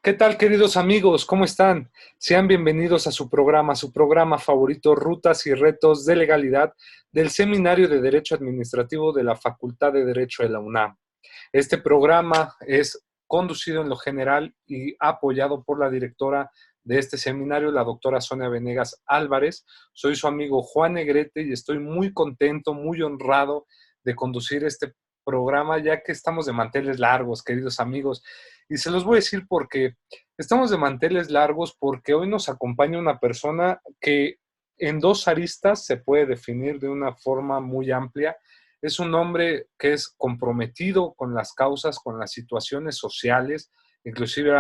¿Qué tal, queridos amigos? ¿Cómo están? Sean bienvenidos a su programa favorito, Rutas y Retos de Legalidad del Seminario de Derecho Administrativo de la Facultad de Derecho de la UNAM. Este programa es conducido en lo general y apoyado por la directora de este seminario, la doctora Sonia Venegas Álvarez. Soy su amigo Juan Negrete y estoy muy contento, muy honrado de conducir este programa, ya que estamos de manteles largos, queridos amigos. Y se los voy a decir porque estamos de manteles largos porque hoy nos acompaña una persona que en dos aristas se puede definir de una forma muy amplia. Es un hombre que es comprometido con las causas, con las situaciones sociales, inclusive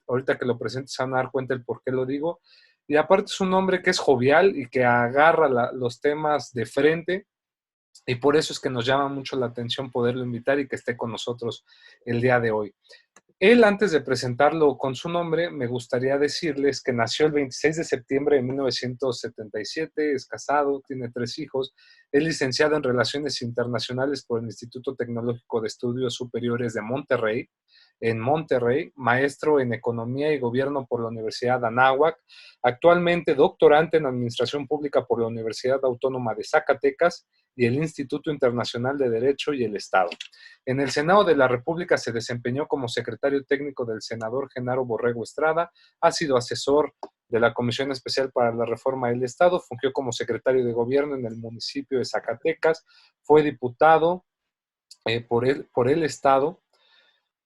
ahorita que lo presente se van a dar cuenta el por qué lo digo. Y aparte es un hombre que es jovial y que agarra los temas de frente, y por eso es que nos llama mucho la atención poderlo invitar y que esté con nosotros el día de hoy. Él, antes de presentarlo con su nombre, me gustaría decirles que nació el 26 de septiembre de 1977, es casado, tiene 3 hijos, es licenciado en Relaciones Internacionales por el Instituto Tecnológico de Estudios Superiores de Monterrey, en Monterrey, maestro en Economía y Gobierno por la Universidad de Anáhuac, actualmente doctorante en Administración Pública por la Universidad Autónoma de Zacatecas y el Instituto Internacional de Derecho y el Estado. En el Senado de la República se desempeñó como secretario técnico del senador Genaro Borrego Estrada, ha sido asesor de la Comisión Especial para la Reforma del Estado, fungió como secretario de Gobierno en el municipio de Zacatecas, fue diputado por el Estado.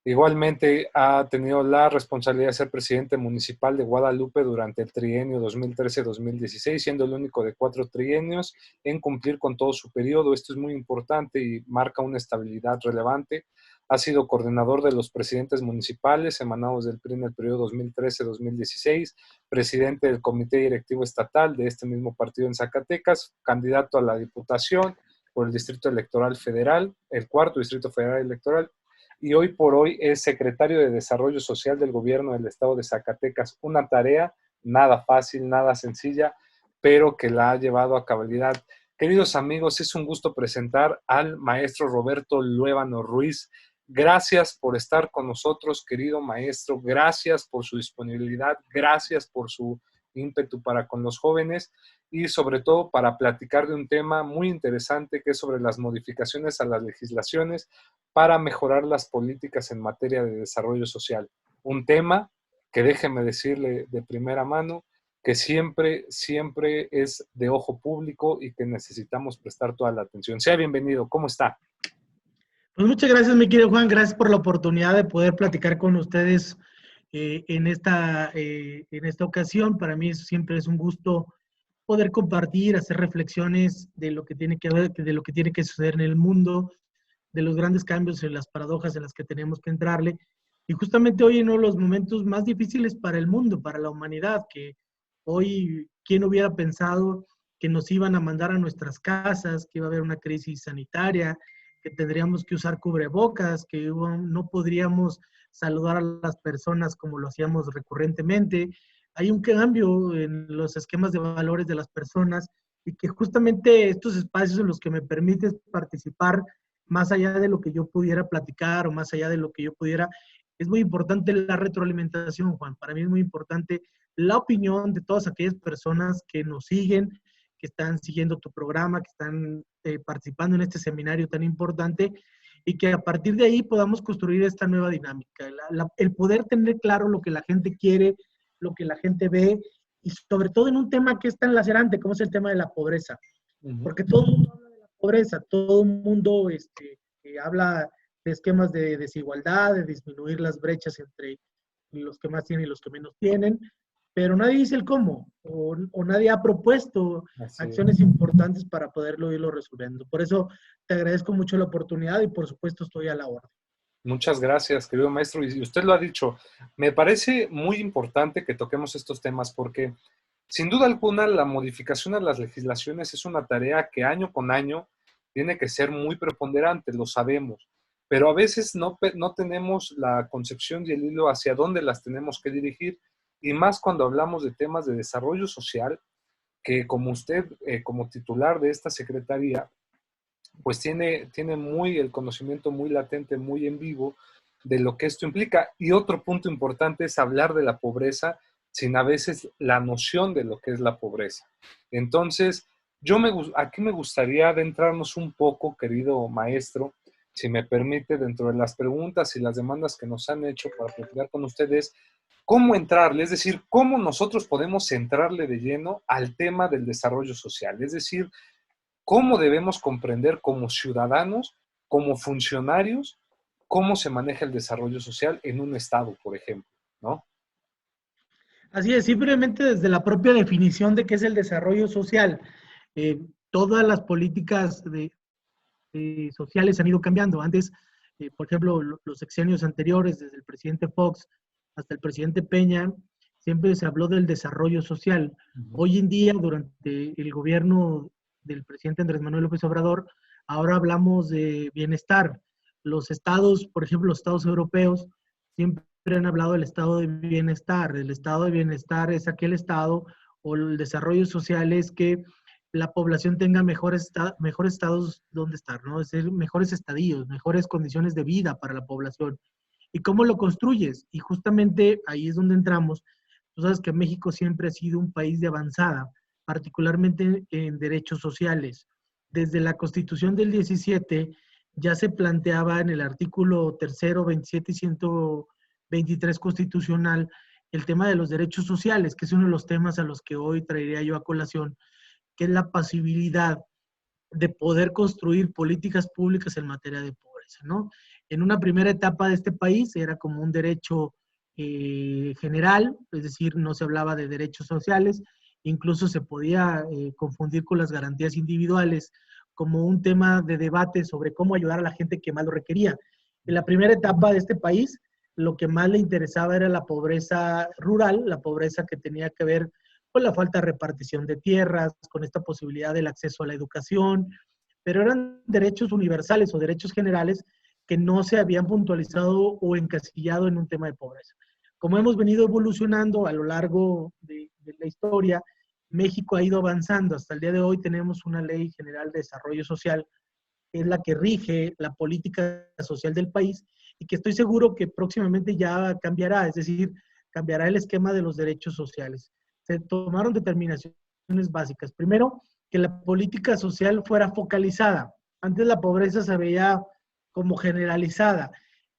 Igualmente ha tenido la responsabilidad de ser presidente municipal de Guadalupe durante el trienio 2013-2016, siendo el único de 4 trienios en cumplir con todo su periodo. Esto es muy importante y marca una estabilidad relevante. Ha sido coordinador de los presidentes municipales emanados del PRI en el periodo 2013-2016, presidente del Comité Directivo Estatal de este mismo partido en Zacatecas, candidato a la Diputación por el Distrito Electoral Federal, el cuarto Distrito Federal Electoral, y hoy por hoy es secretario de Desarrollo Social del Gobierno del Estado de Zacatecas. Una tarea nada fácil, nada sencilla, pero que la ha llevado a cabalidad. Queridos amigos, es un gusto presentar al maestro Roberto Luébano Ruiz. Gracias por estar con nosotros, querido maestro. Gracias por su disponibilidad. Gracias por su ímpetu para con los jóvenes y sobre todo para platicar de un tema muy interesante que es sobre las modificaciones a las legislaciones para mejorar las políticas en materia de desarrollo social. Un tema que déjeme decirle de primera mano que siempre, siempre es de ojo público y que necesitamos prestar toda la atención. Sea bienvenido, ¿cómo está? Pues muchas gracias, mi querido Juan. Gracias por la oportunidad de poder platicar con ustedes en esta ocasión. Para mí siempre es un gusto poder compartir, hacer reflexiones de lo que tiene que ver, de lo que tiene que suceder en el mundo, de los grandes cambios y las paradojas en las que tenemos que entrarle. Y justamente hoy en uno de los momentos más difíciles para el mundo, para la humanidad, que hoy, ¿quién hubiera pensado que nos iban a mandar a nuestras casas, que iba a haber una crisis sanitaria, que tendríamos que usar cubrebocas, que no podríamos saludar a las personas como lo hacíamos recurrentemente? Hay un cambio en los esquemas de valores de las personas y que justamente estos espacios en los que me permites participar, más allá de lo que yo pudiera platicar o más allá de lo que yo pudiera, es muy importante la retroalimentación, Juan. Para mí es muy importante la opinión de todas aquellas personas que nos siguen, que están siguiendo tu programa, que están participando en este seminario tan importante y que a partir de ahí podamos construir esta nueva dinámica. El poder tener claro lo que la gente quiere, lo que la gente ve y sobre todo en un tema que es tan lacerante como es el tema de la pobreza. Porque todo el mundo habla de la pobreza, todo el mundo habla de esquemas de desigualdad, de disminuir las brechas entre los que más tienen y los que menos tienen, pero nadie dice el cómo, o nadie ha propuesto Así es. acciones importantes para poderlo irlo resolviendo. Por eso te agradezco mucho la oportunidad y por supuesto estoy a la orden. Muchas gracias, querido maestro. Y usted lo ha dicho, me parece muy importante que toquemos estos temas porque, sin duda alguna, la modificación a las legislaciones es una tarea que año con año tiene que ser muy preponderante, lo sabemos, pero a veces no tenemos la concepción y el hilo hacia dónde las tenemos que dirigir, y más cuando hablamos de temas de desarrollo social, que como usted, como titular de esta secretaría, pues tiene muy el conocimiento muy latente, muy en vivo, de lo que esto implica. Y otro punto importante es hablar de la pobreza sin a veces la noción de lo que es la pobreza. Entonces, aquí me gustaría adentrarnos un poco, querido maestro, si me permite, dentro de las preguntas y las demandas que nos han hecho para platicar con ustedes, cómo entrarle, es decir, cómo nosotros podemos entrarle de lleno al tema del desarrollo social, es decir, cómo debemos comprender como ciudadanos, como funcionarios, cómo se maneja el desarrollo social en un estado, por ejemplo, ¿no? Así es, simplemente desde la propia definición de qué es el desarrollo social, eh, todas las políticas sociales han ido cambiando. Antes, por ejemplo, los sexenios anteriores, desde el presidente Fox hasta el presidente Peña, siempre se habló del desarrollo social. Hoy en día, durante el gobierno del presidente Andrés Manuel López Obrador, ahora hablamos de bienestar. Los estados, por ejemplo, los estados europeos, siempre han hablado del estado de bienestar. El estado de bienestar es aquel estado, o el desarrollo social es que la población tenga mejores estados donde estar, ¿no? Es decir, mejores estadios, mejores condiciones de vida para la población. ¿Y cómo lo construyes? Y justamente ahí es donde entramos. Tú sabes que México siempre ha sido un país de avanzada, particularmente en derechos sociales. Desde la Constitución del 17 ya se planteaba en el artículo 3, 27 y 123 constitucional el tema de los derechos sociales, que es uno de los temas a los que hoy traería yo a colación, que es la posibilidad de poder construir políticas públicas en materia de pobreza, ¿no? En una primera etapa de este país era como un derecho general, es decir, no se hablaba de derechos sociales, incluso se podía confundir con las garantías individuales como un tema de debate sobre cómo ayudar a la gente que más lo requería. En la primera etapa de este país, lo que más le interesaba era la pobreza rural, la pobreza que tenía que ver con la falta de repartición de tierras, con esta posibilidad del acceso a la educación, pero eran derechos universales o derechos generales que no se habían puntualizado o encasillado en un tema de pobreza. Como hemos venido evolucionando a lo largo de la historia, México ha ido avanzando. Hasta el día de hoy tenemos una ley general de desarrollo social, que es la que rige la política social del país y que estoy seguro que próximamente ya cambiará, es decir, cambiará el esquema de los derechos sociales. Se tomaron determinaciones básicas. Primero, que la política social fuera focalizada. Antes la pobreza se veía como generalizada.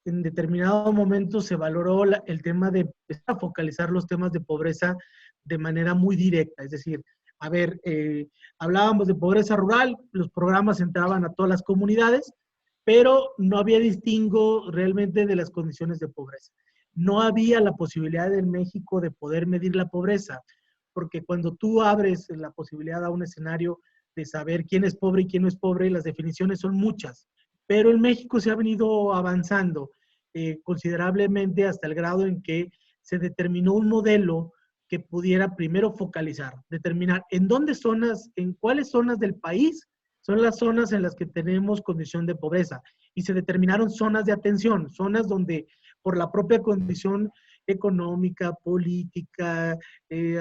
En determinado momento se valoró el tema de empezar a focalizar los temas de pobreza de manera muy directa. Es decir, a ver, hablábamos de pobreza rural, los programas entraban a todas las comunidades, pero no había distingo realmente de las condiciones de pobreza. No había la posibilidad en México de poder medir la pobreza, porque cuando tú abres la posibilidad a un escenario de saber quién es pobre y quién no es pobre, las definiciones son muchas. Pero en México se ha venido avanzando considerablemente hasta el grado en que se determinó un modelo que pudiera primero focalizar, determinar en dónde zonas, en cuáles zonas del país son las zonas en las que tenemos condición de pobreza. Y se determinaron zonas de atención, zonas donde por la propia condición económica, política,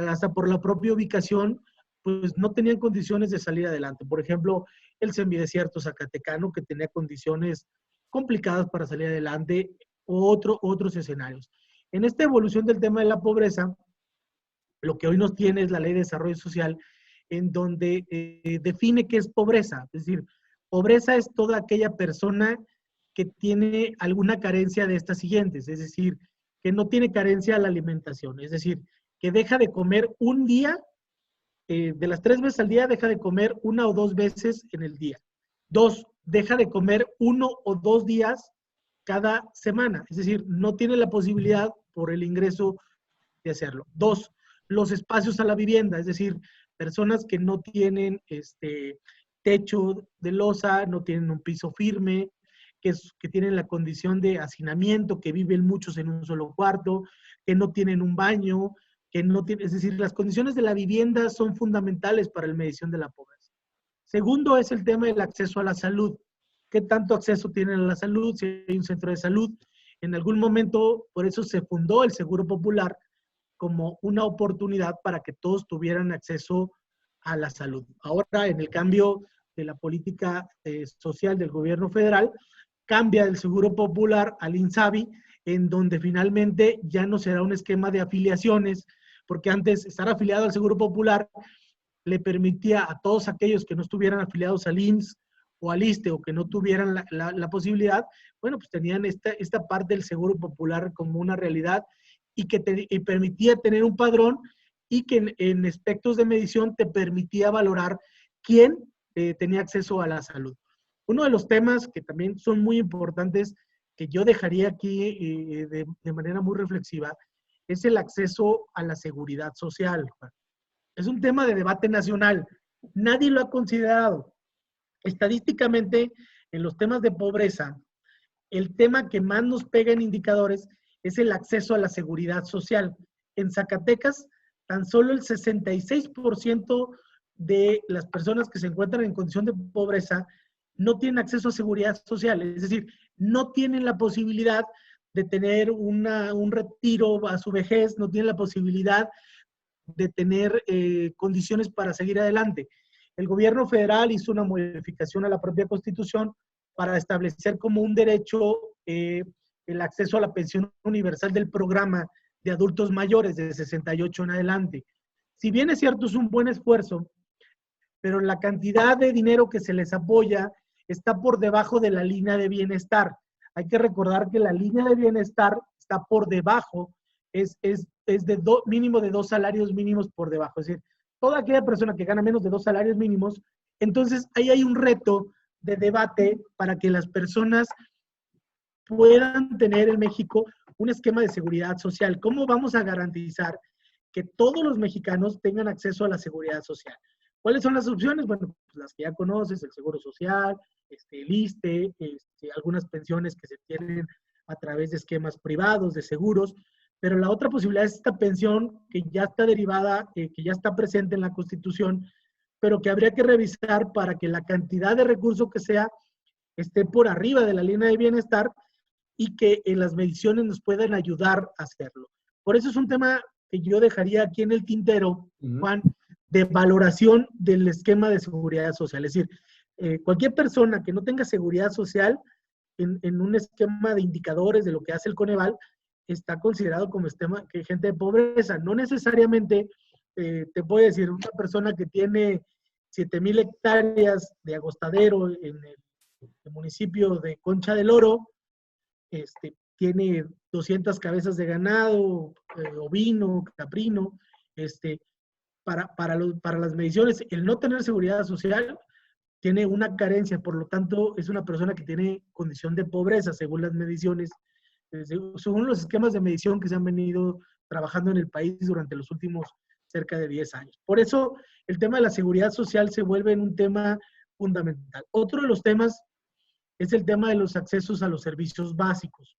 hasta por la propia ubicación, pues no tenían condiciones de salir adelante. Por ejemplo, el semidesierto zacatecano, que tenía condiciones complicadas para salir adelante, o otros escenarios. En esta evolución del tema de la pobreza, lo que hoy nos tiene es la Ley de Desarrollo Social, en donde define qué es pobreza. Es decir, pobreza es toda aquella persona que tiene alguna carencia de estas siguientes, es decir, que no tiene carencia a la alimentación, es decir, que deja de comer un día, de las 3 veces al día, deja de comer 1 o 2 veces en el día. 2, deja de comer 1 o 2 días cada semana, es decir, no tiene la posibilidad por el ingreso de hacerlo. 2, los espacios a la vivienda, es decir, personas que no tienen techo de losa, no tienen un piso firme, que tienen la condición de hacinamiento, que viven muchos en un solo cuarto, que no tienen un baño, que no tienen, es decir, las condiciones de la vivienda son fundamentales para la medición de la pobreza. Segundo es el tema del acceso a la salud. ¿Qué tanto acceso tienen a la salud? Si hay un centro de salud. En algún momento, por eso se fundó el Seguro Popular, como una oportunidad para que todos tuvieran acceso a la salud. Ahora, en el cambio de la política social del gobierno federal, cambia del Seguro Popular al INSABI, en donde finalmente ya no será un esquema de afiliaciones, porque antes estar afiliado al Seguro Popular le permitía a todos aquellos que no estuvieran afiliados al IMSS o al ISSSTE o que no tuvieran la posibilidad, bueno, pues tenían esta parte del Seguro Popular como una realidad y que y permitía tener un padrón y que en aspectos de medición te permitía valorar quién tenía acceso a la salud. Uno de los temas que también son muy importantes, que yo dejaría aquí de manera muy reflexiva, es el acceso a la seguridad social. Es un tema de debate nacional. Nadie lo ha considerado. Estadísticamente, en los temas de pobreza, el tema que más nos pega en indicadores es el acceso a la seguridad social. En Zacatecas, tan solo el 66% de las personas que se encuentran en condición de pobreza no tienen acceso a seguridad social, es decir, no tienen la posibilidad de tener un retiro a su vejez, no tienen la posibilidad de tener condiciones para seguir adelante. El gobierno federal hizo una modificación a la propia Constitución para establecer como un derecho el acceso a la pensión universal del programa de adultos mayores de 68 en adelante. Si bien es cierto, es un buen esfuerzo, pero la cantidad de dinero que se les apoya está por debajo de la línea de bienestar. Hay que recordar que la línea de bienestar está por debajo, es de mínimo de 2 salarios mínimos por debajo. Es decir, toda aquella persona que gana menos de 2 salarios mínimos, entonces ahí hay un reto de debate para que las personas puedan tener en México un esquema de seguridad social. ¿Cómo vamos a garantizar que todos los mexicanos tengan acceso a la seguridad social? ¿Cuáles son las opciones? Bueno, pues las que ya conoces, el Seguro Social, el ISSSTE, algunas pensiones que se tienen a través de esquemas privados, de seguros, pero la otra posibilidad es esta pensión que ya está derivada, que ya está presente en la Constitución, pero que habría que revisar para que la cantidad de recursos que sea esté por arriba de la línea de bienestar y que en las mediciones nos puedan ayudar a hacerlo. Por eso es un tema que yo dejaría aquí en el tintero, Juan, de valoración del esquema de seguridad social. Es decir, cualquier persona que no tenga seguridad social en un esquema de indicadores de lo que hace el Coneval, está considerado como esquema que gente de pobreza. No necesariamente, te puedo decir, una persona que tiene 7,000 hectáreas de agostadero en el municipio de Concha del Oro, tiene 200 cabezas de ganado, ovino, caprino, para las mediciones, el no tener seguridad social tiene una carencia, por lo tanto, es una persona que tiene condición de pobreza, según las mediciones, según los esquemas de medición que se han venido trabajando en el país durante los últimos cerca de 10 años. Por eso, el tema de la seguridad social se vuelve en un tema fundamental. Otro de los temas es el tema de los accesos a los servicios básicos,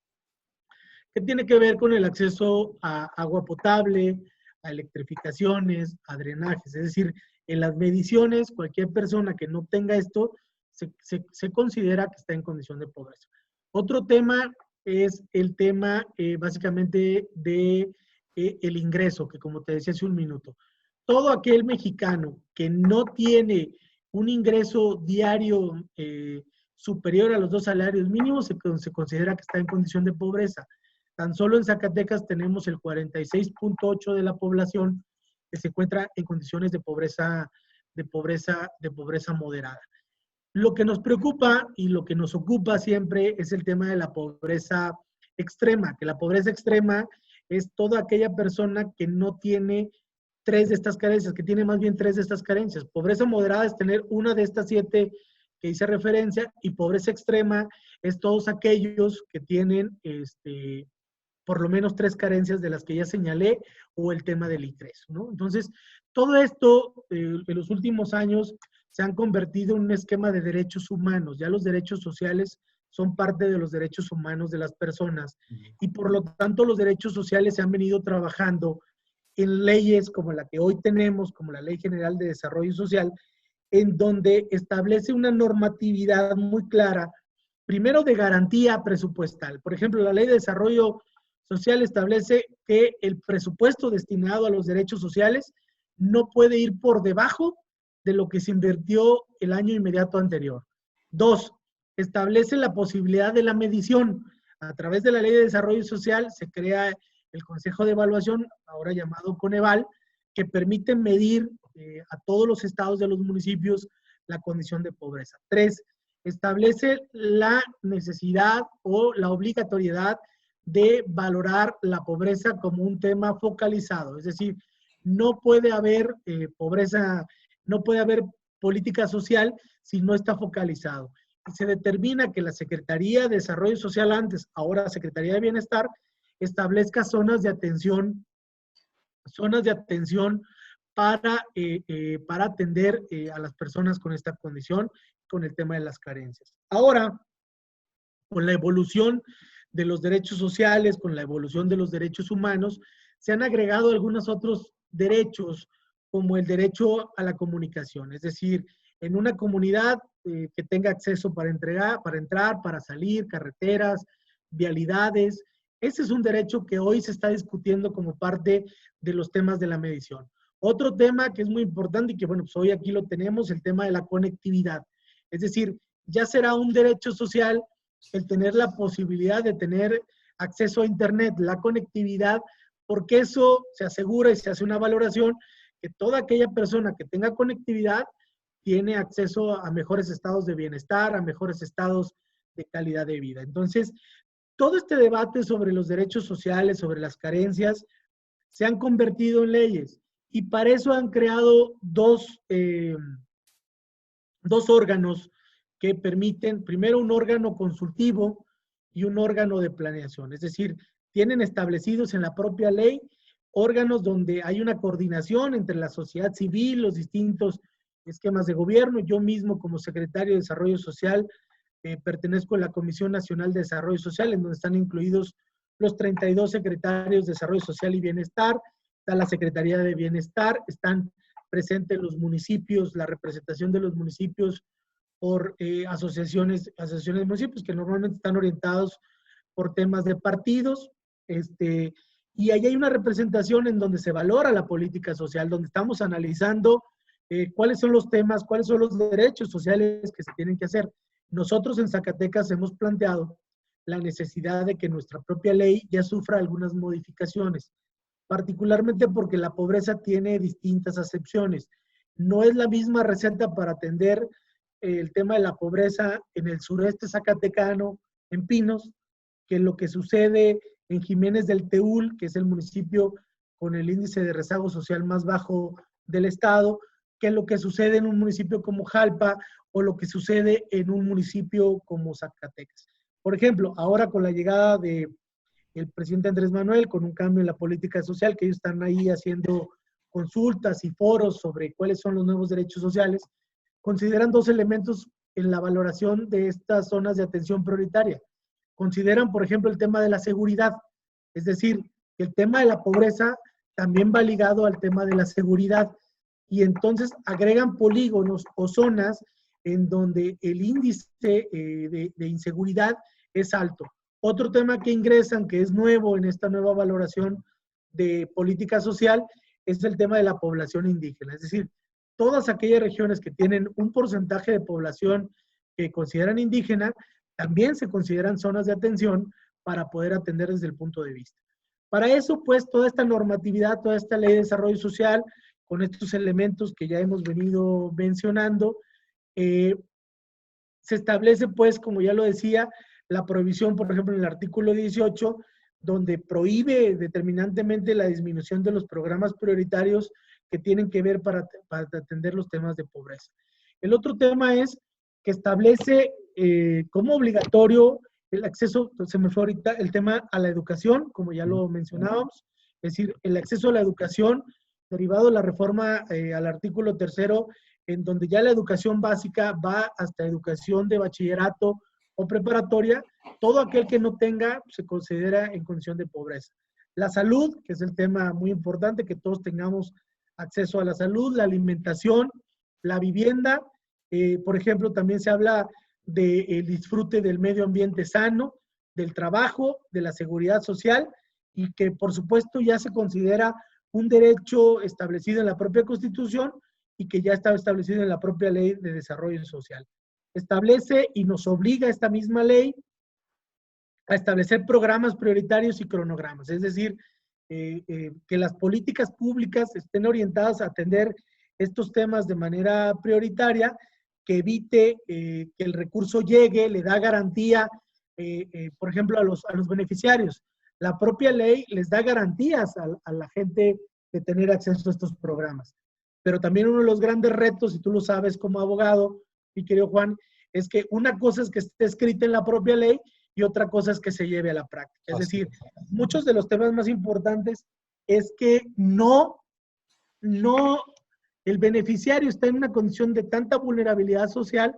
que tiene que ver con el acceso a agua potable, a electrificaciones, a drenajes. Es decir, en las mediciones, cualquier persona que no tenga esto se considera que está en condición de pobreza. Otro tema es el tema básicamente de el ingreso, que como te decía hace un minuto, todo aquel mexicano que no tiene un ingreso diario superior a los 2 salarios mínimos se considera que está en condición de pobreza. Tan solo en Zacatecas tenemos el 46.8% de la población que se encuentra en condiciones de pobreza moderada. Lo que nos preocupa y lo que nos ocupa siempre es el tema de la pobreza extrema, que la pobreza extrema es toda aquella persona que no tiene 3 de estas carencias, que tiene más bien 3 de estas carencias. Pobreza moderada es tener una de estas 7 que hice referencia, y pobreza extrema es todos aquellos que tienen por lo menos 3 carencias de las que ya señalé, o el tema del ingreso, ¿no? Entonces, todo esto en los últimos años se han convertido en un esquema de derechos humanos. Ya los derechos sociales son parte de los derechos humanos de las personas, y por lo tanto los derechos sociales se han venido trabajando en leyes como la que hoy tenemos, como la Ley General de Desarrollo Social, en donde establece una normatividad muy clara, primero de garantía presupuestal. Por ejemplo, la Ley de Desarrollo Social establece que el presupuesto destinado a los derechos sociales no puede ir por debajo de lo que se invirtió el año inmediato anterior. 2, establece la posibilidad de la medición. A través de la Ley de Desarrollo Social se crea el Consejo de Evaluación, ahora llamado Coneval, que permite medir a todos los estados de los municipios la condición de pobreza. 3, establece la necesidad o la obligatoriedad de valorar la pobreza como un tema focalizado, es decir, no puede haber pobreza, no puede haber política social si no está focalizado. Y se determina que la Secretaría de Desarrollo Social antes, ahora Secretaría de Bienestar, establezca zonas de atención para atender a las personas con esta condición, con el tema de las carencias. Ahora, con la evolución de los derechos sociales, con la evolución de los derechos humanos, se han agregado algunos otros derechos, como el derecho a la comunicación, es decir, en una comunidad que tenga acceso para entrar, para salir, carreteras, vialidades. Ese es un derecho que hoy se está discutiendo como parte de los temas de la medición. Otro tema que es muy importante y que, bueno, pues hoy aquí lo tenemos, el tema de la conectividad. Es decir, ya será un derecho social el tener la posibilidad de tener acceso a Internet, la conectividad, porque eso se asegura y se hace una valoración que toda aquella persona que tenga conectividad tiene acceso a mejores estados de bienestar, a mejores estados de calidad de vida. Entonces, todo este debate sobre los derechos sociales, sobre las carencias, se han convertido en leyes y para eso han creado dos órganos que permiten, primero un órgano consultivo y un órgano de planeación. Es decir, tienen establecidos en la propia ley órganos donde hay una coordinación entre la sociedad civil, los distintos esquemas de gobierno. Yo mismo como secretario de Desarrollo Social pertenezco a la Comisión Nacional de Desarrollo Social, en donde están incluidos los 32 secretarios de Desarrollo Social y Bienestar, está la Secretaría de Bienestar, están presentes los municipios, la representación de los municipios por asociaciones de municipios que normalmente están orientados por temas de partidos, y ahí hay una representación en donde se valora la política social, donde estamos analizando cuáles son los temas, cuáles son los derechos sociales que se tienen que hacer. Nosotros en Zacatecas hemos planteado la necesidad de que nuestra propia ley ya sufra algunas modificaciones, particularmente porque la pobreza tiene distintas acepciones. No es la misma receta para atender el tema de la pobreza en el sureste zacatecano, en Pinos, que lo que sucede en Jiménez del Teúl, que es el municipio con el índice de rezago social más bajo del estado, que lo que sucede en un municipio como Jalpa o lo que sucede en un municipio como Zacatecas. Por ejemplo, ahora con la llegada del presidente Andrés Manuel, con un cambio en la política social, que ellos están ahí haciendo consultas y foros sobre cuáles son los nuevos derechos sociales, consideran dos elementos en la valoración de estas zonas de atención prioritaria. Consideran, por ejemplo, el tema de la seguridad, es decir, que el tema de la pobreza también va ligado al tema de la seguridad, y entonces agregan polígonos o zonas en donde el índice de inseguridad es alto. Otro tema que ingresan, que es nuevo en esta nueva valoración de política social, es el tema de la población indígena. Es decir, todas aquellas regiones que tienen un porcentaje de población que consideran indígena, también se consideran zonas de atención para poder atender desde el punto de vista. Para eso, pues, toda esta normatividad, toda esta ley de desarrollo social, con estos elementos que ya hemos venido mencionando, se establece, pues, como ya lo decía, la prohibición, por ejemplo, en el artículo 18, donde prohíbe determinantemente la disminución de los programas prioritarios que tienen que ver para atender los temas de pobreza. El otro tema es que establece como obligatorio el acceso, se me fue ahorita, el tema a la educación, como ya lo mencionábamos, es decir, el acceso a la educación derivado de la reforma al artículo 3, en donde ya la educación básica va hasta educación de bachillerato o preparatoria, todo aquel que no tenga se considera en condición de pobreza. La salud, que es el tema muy importante, que todos tengamos acceso a la salud, la alimentación, la vivienda, por ejemplo, también se habla del disfrute del medio ambiente sano, del trabajo, de la seguridad social, y que por supuesto ya se considera un derecho establecido en la propia Constitución y que ya estaba establecido en la propia Ley de Desarrollo Social. establece y nos obliga esta misma ley a establecer programas prioritarios y cronogramas, es decir, que las políticas públicas estén orientadas a atender estos temas de manera prioritaria, que evite que el recurso llegue, le da garantía, por ejemplo, a los beneficiarios. La propia ley les da garantías a la gente de tener acceso a estos programas. Pero también uno de los grandes retos, y tú lo sabes como abogado, mi querido Juan, es que una cosa es que esté escrita en la propia ley y otra cosa es que se lleve a la práctica. Es decir, muchos de los temas más importantes es que no, el beneficiario está en una condición de tanta vulnerabilidad social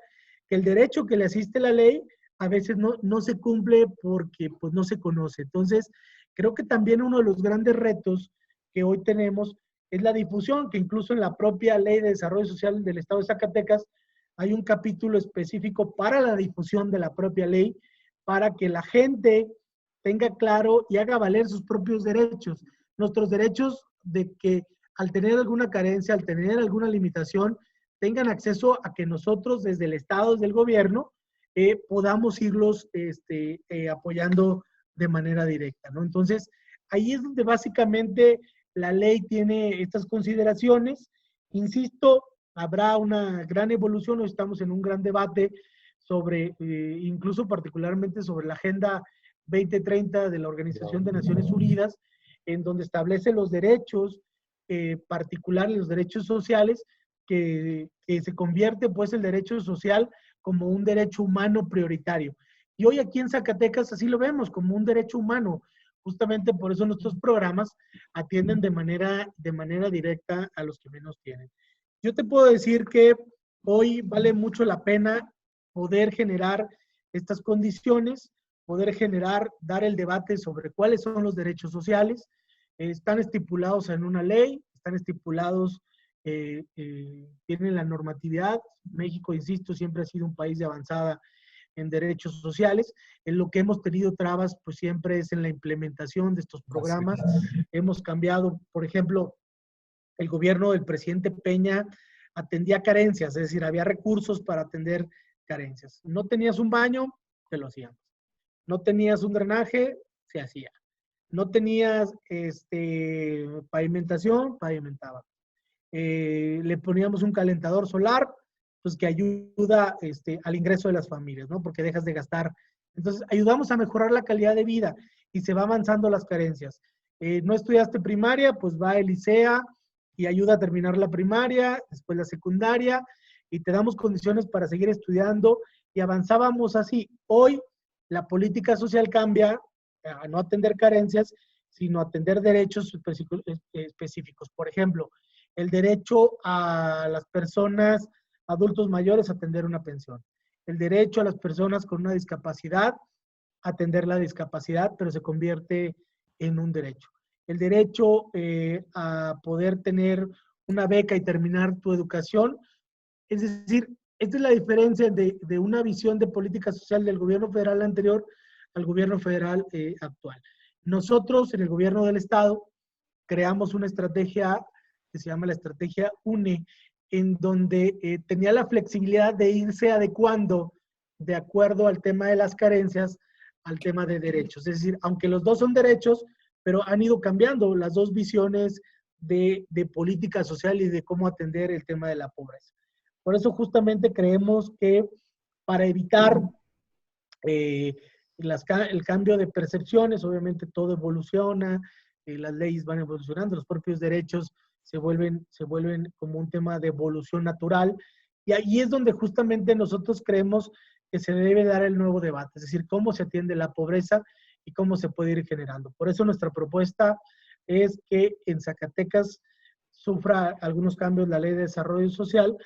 que el derecho que le asiste la ley a veces no se cumple porque pues no se conoce. Entonces, creo que también uno de los grandes retos que hoy tenemos es la difusión, que incluso en la propia Ley de Desarrollo Social del Estado de Zacatecas hay un capítulo específico para la difusión de la propia ley, para que la gente tenga claro y haga valer sus propios derechos. Nuestros derechos de que al tener alguna carencia, al tener alguna limitación, tengan acceso a que nosotros desde el Estado, desde el gobierno, podamos irlos apoyando de manera directa, ¿no? Entonces, ahí es donde básicamente la ley tiene estas consideraciones. Insisto, habrá una gran evolución, hoy estamos en un gran debate sobre, incluso particularmente sobre la Agenda 2030 de la Organización de Naciones Unidas, en donde establece los derechos particulares, los derechos sociales, que se convierte pues el derecho social como un derecho humano prioritario. Y hoy aquí en Zacatecas así lo vemos, como un derecho humano. Justamente por eso nuestros programas atienden de manera directa a los que menos tienen. Yo te puedo decir que hoy vale mucho la pena poder generar estas condiciones, poder generar, dar el debate sobre cuáles son los derechos sociales. Están estipulados en una ley, están estipulados, tienen la normatividad. México, insisto, siempre ha sido un país de avanzada en derechos sociales. En lo que hemos tenido trabas, pues siempre es en la implementación de estos programas. Hemos cambiado, por ejemplo, el gobierno del presidente Peña atendía carencias, es decir, había recursos para atender carencias. No tenías un baño, te lo hacíamos. No tenías un drenaje, se hacía. No tenías pavimentación, pavimentaba. Le poníamos un calentador solar, pues que ayuda al ingreso de las familias, ¿no? Porque dejas de gastar. Entonces, ayudamos a mejorar la calidad de vida y se va avanzando las carencias. No estudiaste primaria, pues va el ICEA y ayuda a terminar la primaria, después la secundaria, y te damos condiciones para seguir estudiando, y avanzábamos así. Hoy la política social cambia a no atender carencias, sino atender derechos específicos. Por ejemplo, el derecho a las personas, adultos mayores, a atender una pensión. El derecho a las personas con una discapacidad, a atender la discapacidad, pero se convierte en un derecho. El derecho a poder tener una beca y terminar tu educación. Es decir, esta es la diferencia de una visión de política social del gobierno federal anterior al gobierno federal actual. Nosotros, en el gobierno del Estado, creamos una estrategia que se llama la estrategia UNE, en donde tenía la flexibilidad de irse adecuando de acuerdo al tema de las carencias, al tema de derechos. Es decir, aunque los dos son derechos, pero han ido cambiando las dos visiones de política social y de cómo atender el tema de la pobreza. Por eso justamente creemos que para evitar el cambio de percepciones, obviamente todo evoluciona, las leyes van evolucionando, los propios derechos se vuelven como un tema de evolución natural, y ahí es donde justamente nosotros creemos que se debe dar el nuevo debate, es decir, cómo se atiende la pobreza y cómo se puede ir generando. Por eso nuestra propuesta es que en Zacatecas sufra algunos cambios la Ley de Desarrollo Social,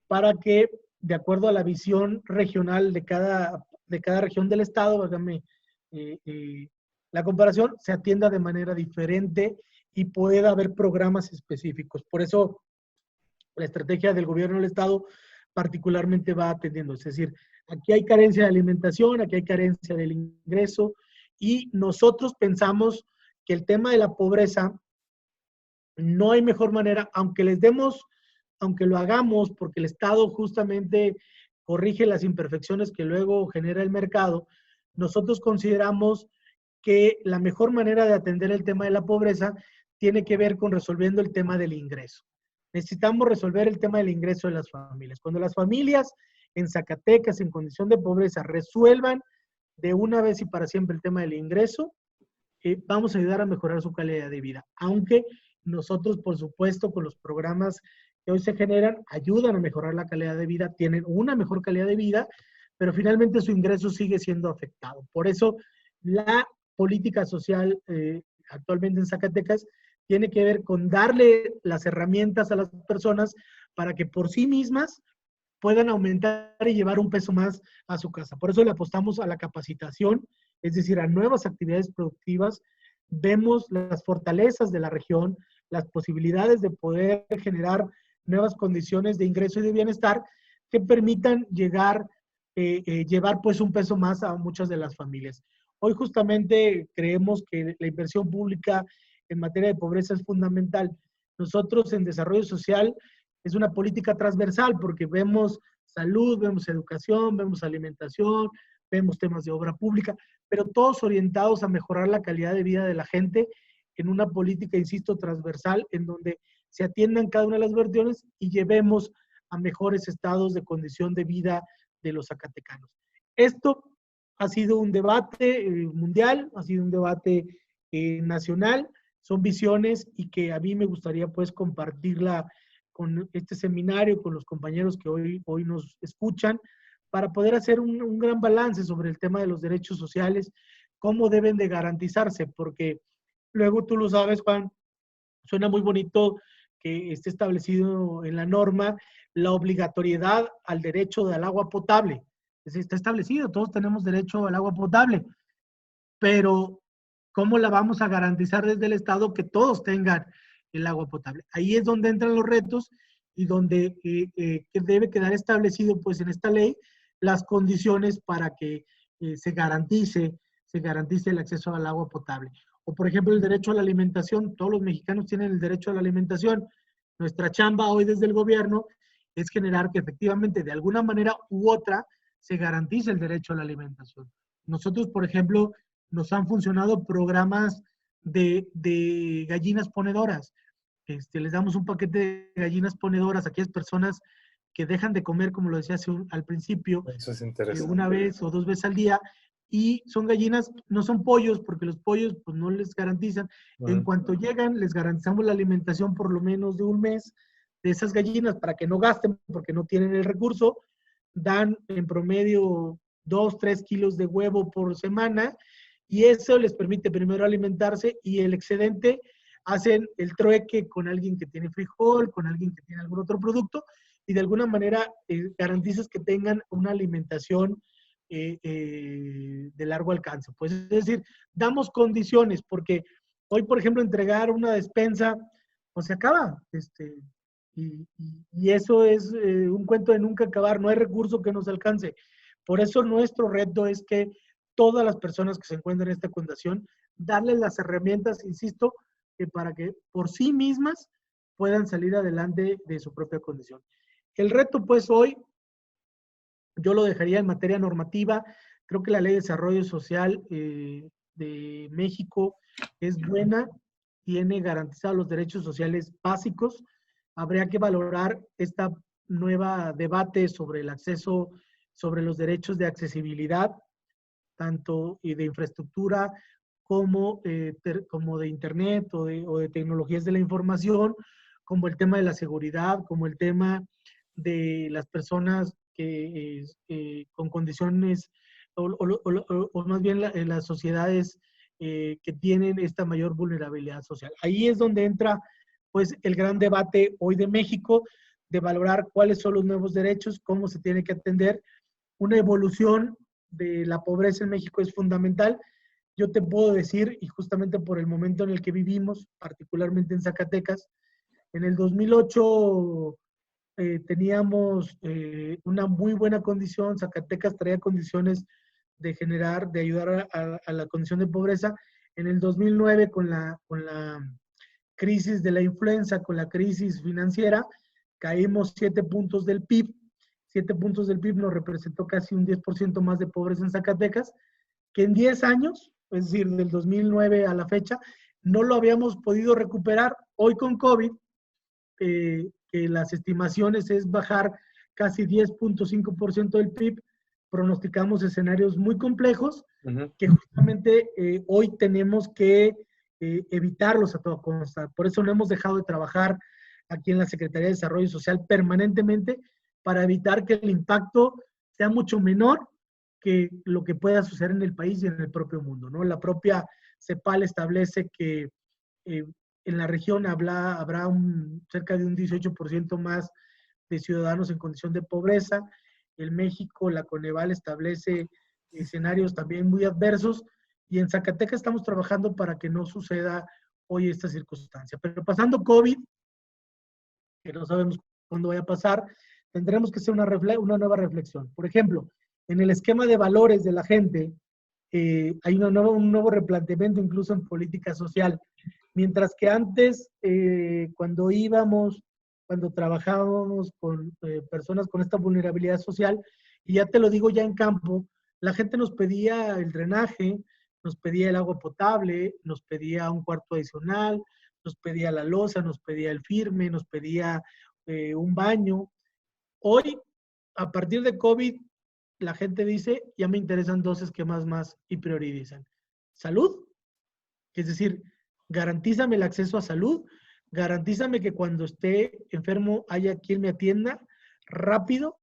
para que, de acuerdo a la visión regional de cada región del Estado, válgame la comparación, se atienda de manera diferente y pueda haber programas específicos. Por eso, la estrategia del gobierno del Estado particularmente va atendiendo. Es decir, aquí hay carencia de alimentación, aquí hay carencia del ingreso, y nosotros pensamos que el tema de la pobreza no hay mejor manera, aunque lo hagamos, porque el Estado justamente corrige las imperfecciones que luego genera el mercado, nosotros consideramos que la mejor manera de atender el tema de la pobreza tiene que ver con resolviendo el tema del ingreso. Necesitamos resolver el tema del ingreso de las familias. Cuando las familias en Zacatecas, en condición de pobreza, resuelvan de una vez y para siempre el tema del ingreso, vamos a ayudar a mejorar su calidad de vida. Aunque nosotros, por supuesto, con los programas que hoy se generan, ayudan a mejorar la calidad de vida, tienen una mejor calidad de vida, pero finalmente su ingreso sigue siendo afectado. Por eso, la política social actualmente en Zacatecas tiene que ver con darle las herramientas a las personas para que por sí mismas puedan aumentar y llevar un peso más a su casa. Por eso le apostamos a la capacitación, es decir, a nuevas actividades productivas. Vemos las fortalezas de la región, las posibilidades de poder generar nuevas condiciones de ingreso y de bienestar que permitan llevar pues un peso más a muchas de las familias. Hoy justamente creemos que la inversión pública en materia de pobreza es fundamental. Nosotros en desarrollo social es una política transversal porque vemos salud, vemos educación, vemos alimentación, vemos temas de obra pública, pero todos orientados a mejorar la calidad de vida de la gente en una política, insisto, transversal, en donde se atiendan cada una de las versiones y llevemos a mejores estados de condición de vida de los zacatecanos. Esto ha sido un debate mundial, ha sido un debate nacional, son visiones y que a mí me gustaría pues compartirla con este seminario, con los compañeros que hoy nos escuchan, para poder hacer un gran balance sobre el tema de los derechos sociales, cómo deben de garantizarse, porque luego tú lo sabes, Juan, suena muy bonito que esté establecido en la norma la obligatoriedad al derecho al agua potable. Está establecido, todos tenemos derecho al agua potable, pero ¿cómo la vamos a garantizar desde el Estado que todos tengan el agua potable? Ahí es donde entran los retos y donde debe quedar establecido pues en esta ley las condiciones para que se garantice el acceso al agua potable. O por ejemplo el derecho a la alimentación, todos los mexicanos tienen el derecho a la alimentación. Nuestra chamba hoy desde el gobierno es generar que efectivamente de alguna manera u otra se garantice el derecho a la alimentación. Nosotros, por ejemplo, nos han funcionado programas de gallinas ponedoras. Les damos un paquete de gallinas ponedoras a aquellas personas que dejan de comer, como lo decía al principio, Eso es interesante. una vez o 2 veces al día, y son gallinas, no son pollos, porque los pollos pues no les garantizan. En cuanto llegan, les garantizamos la alimentación por lo menos de un mes de esas gallinas para que no gasten, porque no tienen el recurso. Dan en promedio 2, 3 kilos de huevo por semana, y eso les permite primero alimentarse y el excedente hacen el trueque con alguien que tiene frijol, con alguien que tiene algún otro producto, y de alguna manera garantizas que tengan una alimentación de largo alcance. Pues es decir, damos condiciones, porque hoy, por ejemplo, entregar una despensa, pues se acaba, y eso es un cuento de nunca acabar, no hay recurso que nos alcance. Por eso nuestro reto es que todas las personas que se encuentran en esta condición, darles las herramientas, insisto, para que por sí mismas puedan salir adelante de su propia condición. El reto, pues, hoy, yo lo dejaría en materia normativa. Creo que la Ley de Desarrollo Social de México es buena, tiene garantizados los derechos sociales básicos. Habría que valorar esta nueva debate sobre el acceso, sobre los derechos de accesibilidad, tanto de infraestructura como de internet o de tecnologías de la información, como el tema de la seguridad, como el tema de las personas que con condiciones, o más bien las sociedades que tienen esta mayor vulnerabilidad social. Ahí es donde entra pues el gran debate hoy de México, de valorar cuáles son los nuevos derechos, cómo se tiene que atender. Una evolución de la pobreza en México es fundamental. Yo te puedo decir, y justamente por el momento en el que vivimos, particularmente en Zacatecas, en el 2008 teníamos una muy buena condición. Zacatecas traía condiciones de generar, de ayudar a la condición de pobreza. En el 2009, con la crisis de la influenza, con la crisis financiera, caímos 7 puntos del PIB. 7 puntos del PIB nos representó casi un 10% más de pobreza en Zacatecas, que en 10 años, es decir, del 2009 a la fecha, no lo habíamos podido recuperar. Hoy con COVID, que las estimaciones es bajar casi 10.5% del PIB, pronosticamos escenarios muy complejos que justamente hoy tenemos que evitarlos a toda costa. Por eso no hemos dejado de trabajar aquí en la Secretaría de Desarrollo Social permanentemente para evitar que el impacto sea mucho menor que lo que pueda suceder en el país y en el propio mundo, ¿no? La propia CEPAL establece que en la región habrá cerca de un 18% más de ciudadanos en condición de pobreza. En México, la Coneval establece escenarios también muy adversos, y en Zacatecas estamos trabajando para que no suceda hoy esta circunstancia. Pero pasando COVID, que no sabemos cuándo vaya a pasar, tendremos que hacer una nueva reflexión. Por ejemplo, en el esquema de valores de la gente, hay un nuevo replanteamiento incluso en política social. Mientras que antes, cuando trabajábamos con personas con esta vulnerabilidad social, y ya te lo digo ya en campo, la gente nos pedía el drenaje, nos pedía el agua potable, nos pedía un cuarto adicional, nos pedía la loza, nos pedía el firme, nos pedía un baño. Hoy, a partir de COVID, la gente dice, ya me interesan dos esquemas más y priorizan. Salud, es decir, garantízame el acceso a salud, garantízame que cuando esté enfermo haya quien me atienda rápido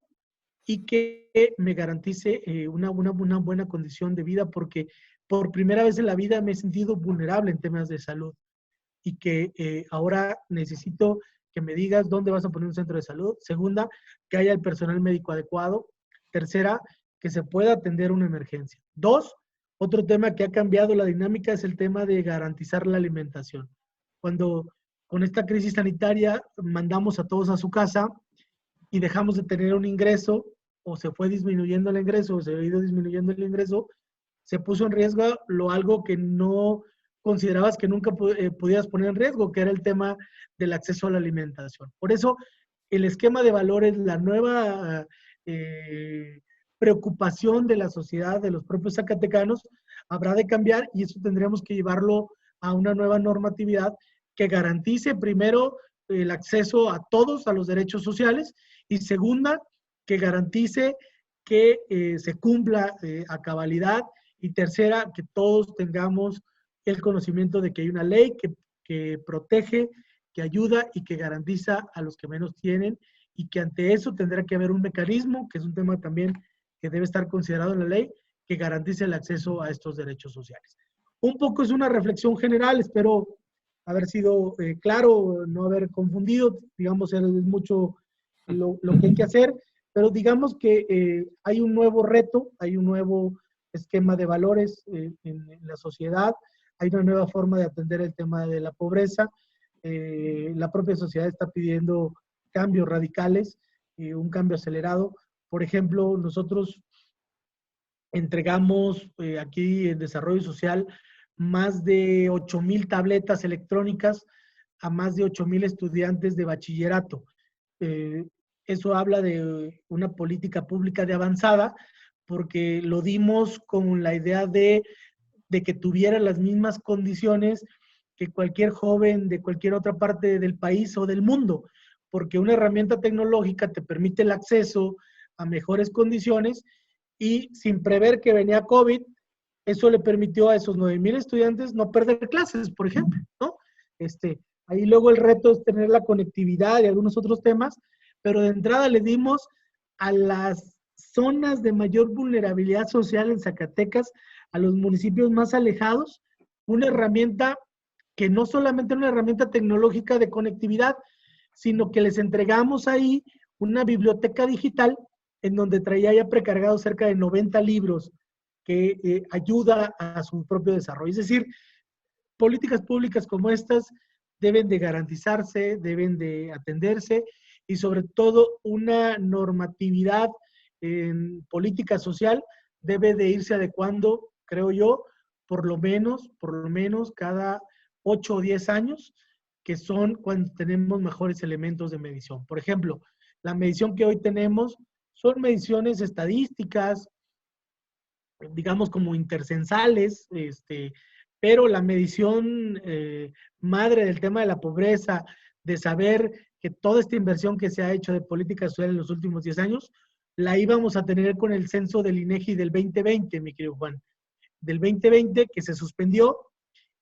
y que me garantice una buena condición de vida, porque por primera vez en la vida me he sentido vulnerable en temas de salud y que ahora necesito que me digas dónde vas a poner un centro de salud. Segunda, que haya el personal médico adecuado. Tercera, que se pueda atender una emergencia. Dos, otro tema que ha cambiado la dinámica es el tema de garantizar la alimentación. Cuando con esta crisis sanitaria mandamos a todos a su casa y dejamos de tener un ingreso, o se fue disminuyendo el ingreso, o se ha ido disminuyendo el ingreso, se puso en riesgo algo que no considerabas que nunca pudieras poner en riesgo, que era el tema del acceso a la alimentación. Por eso, el esquema de valores, la nueva preocupación de la sociedad, de los propios zacatecanos, habrá de cambiar, y eso tendremos que llevarlo a una nueva normatividad que garantice primero el acceso a todos a los derechos sociales, y segunda, que garantice que se cumpla a cabalidad, y tercera, que todos tengamos el conocimiento de que hay una ley que protege, que ayuda y que garantiza a los que menos tienen, y que ante eso tendrá que haber un mecanismo, que es un tema también que debe estar considerado en la ley, que garantice el acceso a estos derechos sociales. Un poco es una reflexión general, espero haber sido claro, no haber confundido, digamos, es mucho lo que hay que hacer, pero digamos que hay un nuevo reto, hay un nuevo esquema de valores en la sociedad, hay una nueva forma de atender el tema de la pobreza, la propia sociedad está pidiendo cambios radicales, un cambio acelerado. Por ejemplo, nosotros entregamos aquí en Desarrollo Social más de 8,000 tabletas electrónicas a más de 8,000 estudiantes de bachillerato. Eso habla de una política pública de avanzada, porque lo dimos con la idea de que tuviera las mismas condiciones que cualquier joven de cualquier otra parte del país o del mundo, porque una herramienta tecnológica te permite el acceso a mejores condiciones, y sin prever que venía COVID, eso le permitió a esos 9,000 estudiantes no perder clases, por ejemplo, ¿no? Ahí luego el reto es tener la conectividad y algunos otros temas, pero de entrada le dimos a las zonas de mayor vulnerabilidad social en Zacatecas, a los municipios más alejados, una herramienta que no solamente era una herramienta tecnológica de conectividad, sino que les entregamos ahí una biblioteca digital en donde traía ya precargados cerca de 90 libros que ayuda a su propio desarrollo. Es decir, políticas públicas como estas deben de garantizarse, deben de atenderse, y sobre todo una normatividad en política social debe de irse adecuando, creo yo, por lo menos cada 8 o 10 años, que son cuando tenemos mejores elementos de medición. Por ejemplo, la medición que hoy tenemos son mediciones estadísticas, digamos como intercensales, pero la medición madre del tema de la pobreza, de saber que toda esta inversión que se ha hecho de política social en los últimos 10 años, la íbamos a tener con el censo del INEGI del 2020, mi querido Juan, del 2020 que se suspendió,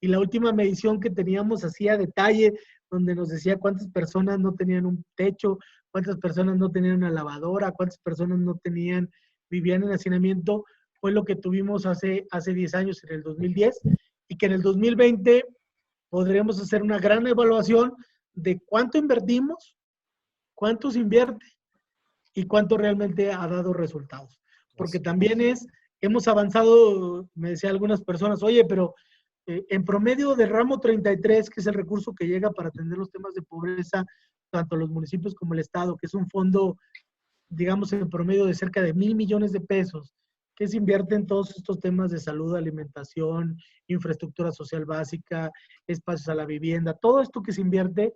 y la última medición que teníamos hacía detalle, donde nos decía cuántas personas no tenían un techo, cuántas personas no tenían una lavadora, cuántas personas no tenían, vivían en hacinamiento, fue lo que tuvimos hace 10 años, en el 2010, y que en el 2020 podremos hacer una gran evaluación de cuánto invertimos, cuánto se invierte y cuánto realmente ha dado resultados. Porque también hemos avanzado, me decían algunas personas, oye, pero en promedio del ramo 33, que es el recurso que llega para atender los temas de pobreza, tanto los municipios como el Estado, que es un fondo, digamos, en promedio de cerca de 1,000 millones de pesos, que se invierte en todos estos temas de salud, alimentación, infraestructura social básica, espacios a la vivienda, todo esto que se invierte,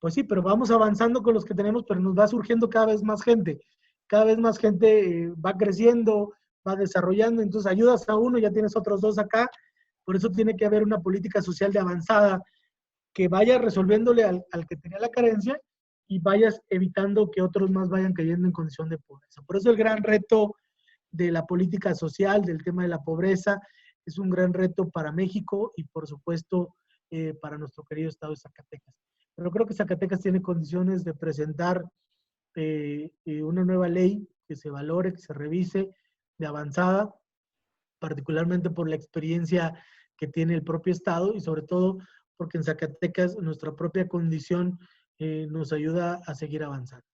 pues sí, pero vamos avanzando con los que tenemos, pero nos va surgiendo cada vez más gente va creciendo, va desarrollando, entonces ayudas a uno, ya tienes otros dos acá, por eso tiene que haber una política social de avanzada que vaya resolviéndole al que tenía la carencia y vayas evitando que otros más vayan cayendo en condición de pobreza. Por eso el gran reto de la política social, del tema de la pobreza, es un gran reto para México y por supuesto para nuestro querido estado de Zacatecas. Pero creo que Zacatecas tiene condiciones de presentar una nueva ley que se valore, que se revise, de avanzada, particularmente por la experiencia que tiene el propio Estado y sobre todo porque en Zacatecas nuestra propia condición nos ayuda a seguir avanzando.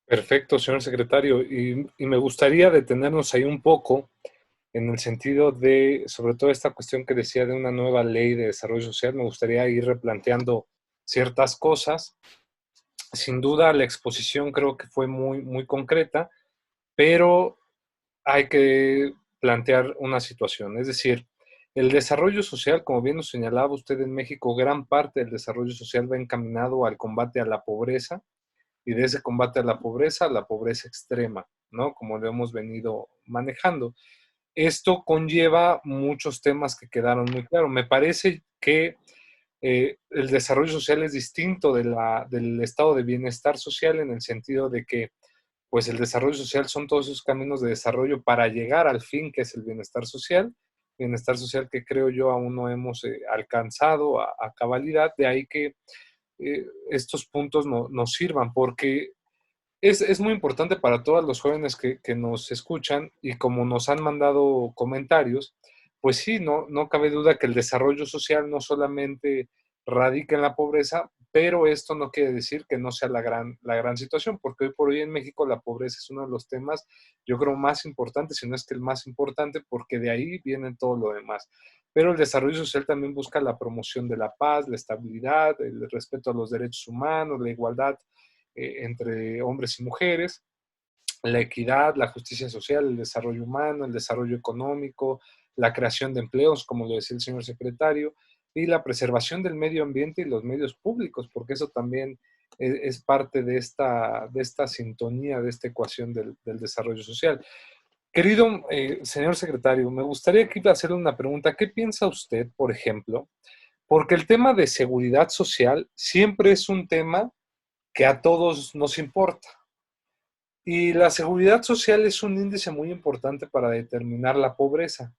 Perfecto, señor secretario. Y me gustaría detenernos ahí un poco en el sentido de, sobre todo esta cuestión que decía de una nueva ley de desarrollo social, me gustaría ir replanteando ciertas cosas. Sin duda, la exposición creo que fue muy, muy concreta, pero hay que plantear una situación. Es decir, el desarrollo social, como bien nos señalaba usted en México, gran parte del desarrollo social va encaminado al combate a la pobreza y de ese combate a la pobreza extrema, ¿no? Como lo hemos venido manejando. Esto conlleva muchos temas que quedaron muy claros. Me parece que el desarrollo social es distinto del estado de bienestar social en el sentido de que pues el desarrollo social son todos esos caminos de desarrollo para llegar al fin que es el bienestar social que creo yo aún no hemos alcanzado a cabalidad, de ahí que estos puntos nos sirvan, porque es muy importante para todos los jóvenes que nos escuchan y como nos han mandado comentarios, pues sí, no cabe duda que el desarrollo social no solamente radica en la pobreza, pero esto no quiere decir que no sea la gran situación, porque hoy por hoy en México la pobreza es uno de los temas, yo creo, más importantes, si no es que el más importante, porque de ahí viene todo lo demás. Pero el desarrollo social también busca la promoción de la paz, la estabilidad, el respeto a los derechos humanos, la igualdad entre hombres y mujeres, la equidad, la justicia social, el desarrollo humano, el desarrollo económico, la creación de empleos, como lo decía el señor secretario, y la preservación del medio ambiente y los medios públicos, porque eso también es parte de esta sintonía, de esta ecuación del desarrollo social. Querido señor secretario, me gustaría que hacerle una pregunta. ¿Qué piensa usted, por ejemplo? Porque el tema de seguridad social siempre es un tema que a todos nos importa. Y la seguridad social es un índice muy importante para determinar la pobreza.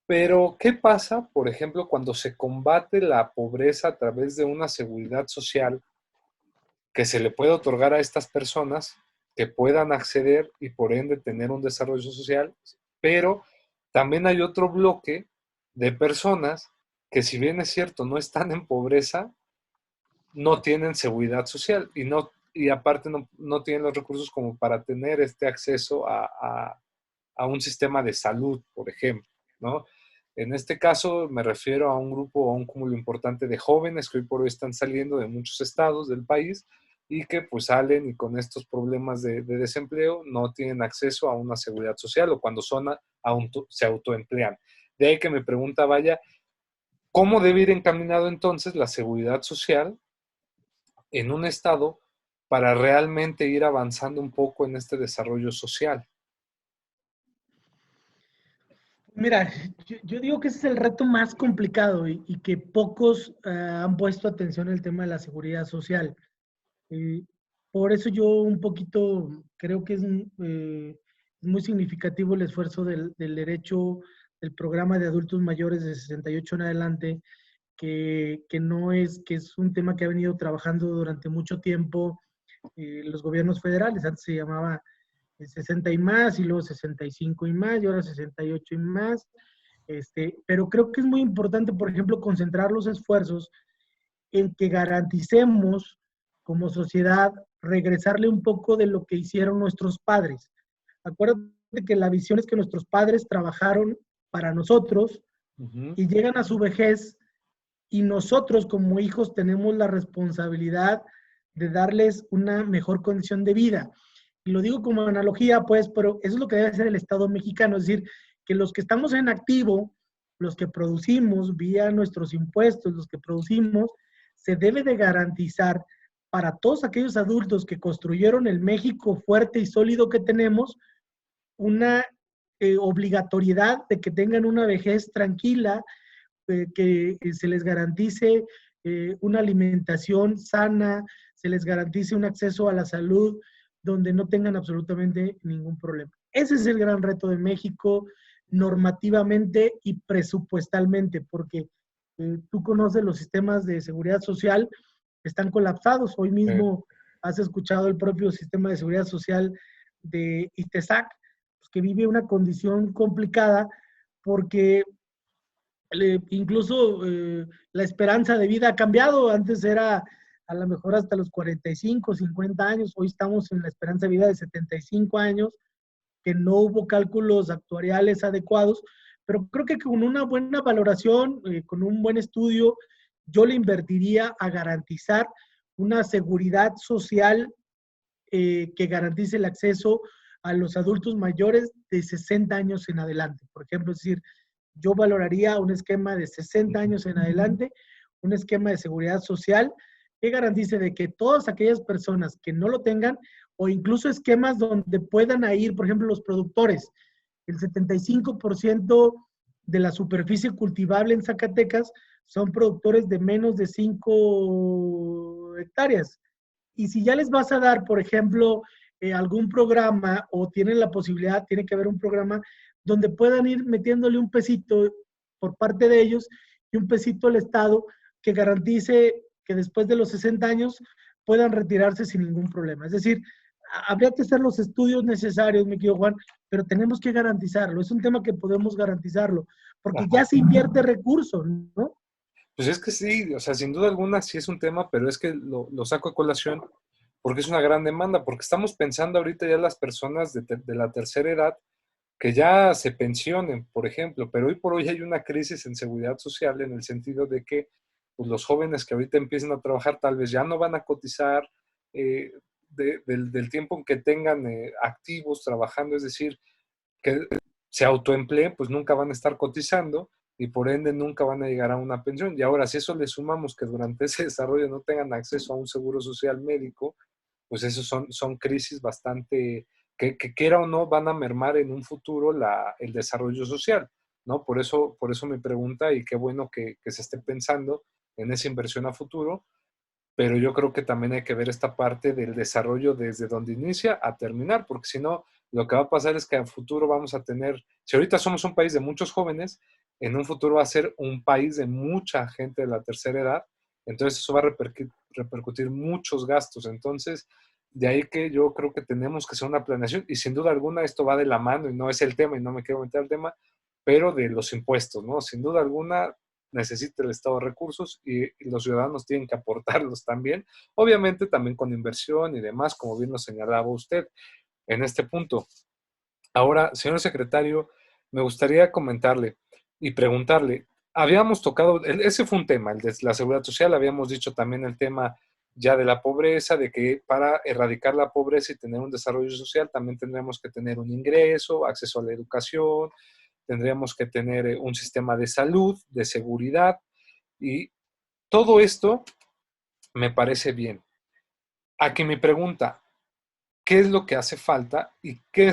Pero, ¿qué pasa, por ejemplo, cuando se combate la pobreza a través de una seguridad social que se le puede otorgar a estas personas que puedan acceder y por ende tener un desarrollo social? Pero también hay otro bloque de personas que, si bien es cierto, no están en pobreza, no tienen seguridad social y aparte no tienen los recursos como para tener este acceso a un sistema de salud, por ejemplo, ¿no? En este caso me refiero a un grupo, a un cúmulo importante de jóvenes que hoy por hoy están saliendo de muchos estados del país y que pues salen y con estos problemas de desempleo no tienen acceso a una seguridad social o cuando se autoemplean. De ahí que me pregunta, vaya, ¿cómo debe ir encaminado entonces la seguridad social en un estado para realmente ir avanzando un poco en este desarrollo social? Mira, yo digo que ese es el reto más complicado y que pocos han puesto atención al tema de la seguridad social. Eh, por eso yo un poquito creo que es muy significativo el esfuerzo del derecho del programa de adultos mayores de 68 en adelante, que no es, que es un tema que ha venido trabajando durante mucho tiempo los gobiernos federales. Antes se llamaba 60 y más, y luego 65 y más, y ahora 68 y más. Pero creo que es muy importante, por ejemplo, concentrar los esfuerzos en que garanticemos como sociedad regresarle un poco de lo que hicieron nuestros padres. Acuérdate que la visión es que nuestros padres trabajaron para nosotros Ujú. y llegan a su vejez y nosotros como hijos tenemos la responsabilidad de darles una mejor condición de vida. Y lo digo como analogía, pues, pero eso es lo que debe hacer el Estado mexicano, es decir, que los que estamos en activo, los que producimos vía nuestros impuestos, los que producimos, se debe de garantizar para todos aquellos adultos que construyeron el México fuerte y sólido que tenemos, una obligatoriedad de que tengan una vejez tranquila, que se les garantice una alimentación sana, se les garantice un acceso a la salud donde no tengan absolutamente ningún problema. Ese es el gran reto de México normativamente y presupuestalmente, porque tú conoces los sistemas de seguridad social, están colapsados. Hoy mismo has escuchado el propio sistema de seguridad social de ITESAC, pues, que vive una condición complicada porque incluso la esperanza de vida ha cambiado. Antes era a lo mejor hasta los 45, 50 años. Hoy estamos en la esperanza de vida de 75 años, que no hubo cálculos actuariales adecuados, pero creo que con una buena valoración, con un buen estudio, yo le invertiría a garantizar una seguridad social que garantice el acceso a los adultos mayores de 60 años en adelante. Por ejemplo, es decir, yo valoraría un esquema de 60 años en adelante, un esquema de seguridad social que garantice de que todas aquellas personas que no lo tengan, o incluso esquemas donde puedan ir, por ejemplo, los productores, el 75% de la superficie cultivable en Zacatecas son productores de menos de 5 hectáreas. Y si ya les vas a dar, por ejemplo, algún programa o tienen la posibilidad, tiene que haber un programa donde puedan ir metiéndole un pesito por parte de ellos y un pesito al Estado que garantice que después de los 60 años puedan retirarse sin ningún problema. Es decir, habría que hacer los estudios necesarios, mi querido Juan, pero tenemos que garantizarlo. Es un tema que podemos garantizarlo, porque ya Ajá. se invierte recursos, ¿no? Pues es que sí, o sea, sin duda alguna sí es un tema, pero es que lo saco a colación porque es una gran demanda, porque estamos pensando ahorita ya las personas de la tercera edad que ya se pensionen, por ejemplo, pero hoy por hoy hay una crisis en seguridad social en el sentido de que pues, los jóvenes que ahorita empiezan a trabajar tal vez ya no van a cotizar del tiempo en que tengan activos trabajando, es decir, que se autoempleen, pues nunca van a estar cotizando y por ende nunca van a llegar a una pensión. Y ahora, si eso le sumamos que durante ese desarrollo no tengan acceso a un seguro social médico, pues esos son crisis bastante, que quiera o no, van a mermar en un futuro el desarrollo social, ¿no? Por eso me pregunta y qué bueno que se esté pensando en esa inversión a futuro, pero yo creo que también hay que ver esta parte del desarrollo desde donde inicia a terminar, porque si no, lo que va a pasar es que en futuro vamos a tener, si ahorita somos un país de muchos jóvenes, en un futuro va a ser un país de mucha gente de la tercera edad, entonces eso va a repercutir muchos gastos, entonces de ahí que yo creo que tenemos que hacer una planeación y sin duda alguna esto va de la mano y no es el tema y no me quiero meter al tema, pero de los impuestos, ¿no? Sin duda alguna necesita el Estado recursos y los ciudadanos tienen que aportarlos también, obviamente también con inversión y demás, como bien lo señalaba usted en este punto. Ahora, señor secretario, me gustaría comentarle y preguntarle, habíamos tocado, ese fue un tema, el de la seguridad social, habíamos dicho también el tema ya de la pobreza, de que para erradicar la pobreza y tener un desarrollo social también tendríamos que tener un ingreso, acceso a la educación, tendríamos que tener un sistema de salud, de seguridad, y todo esto me parece bien. aquí mi pregunta, ¿qué es lo que hace falta y qué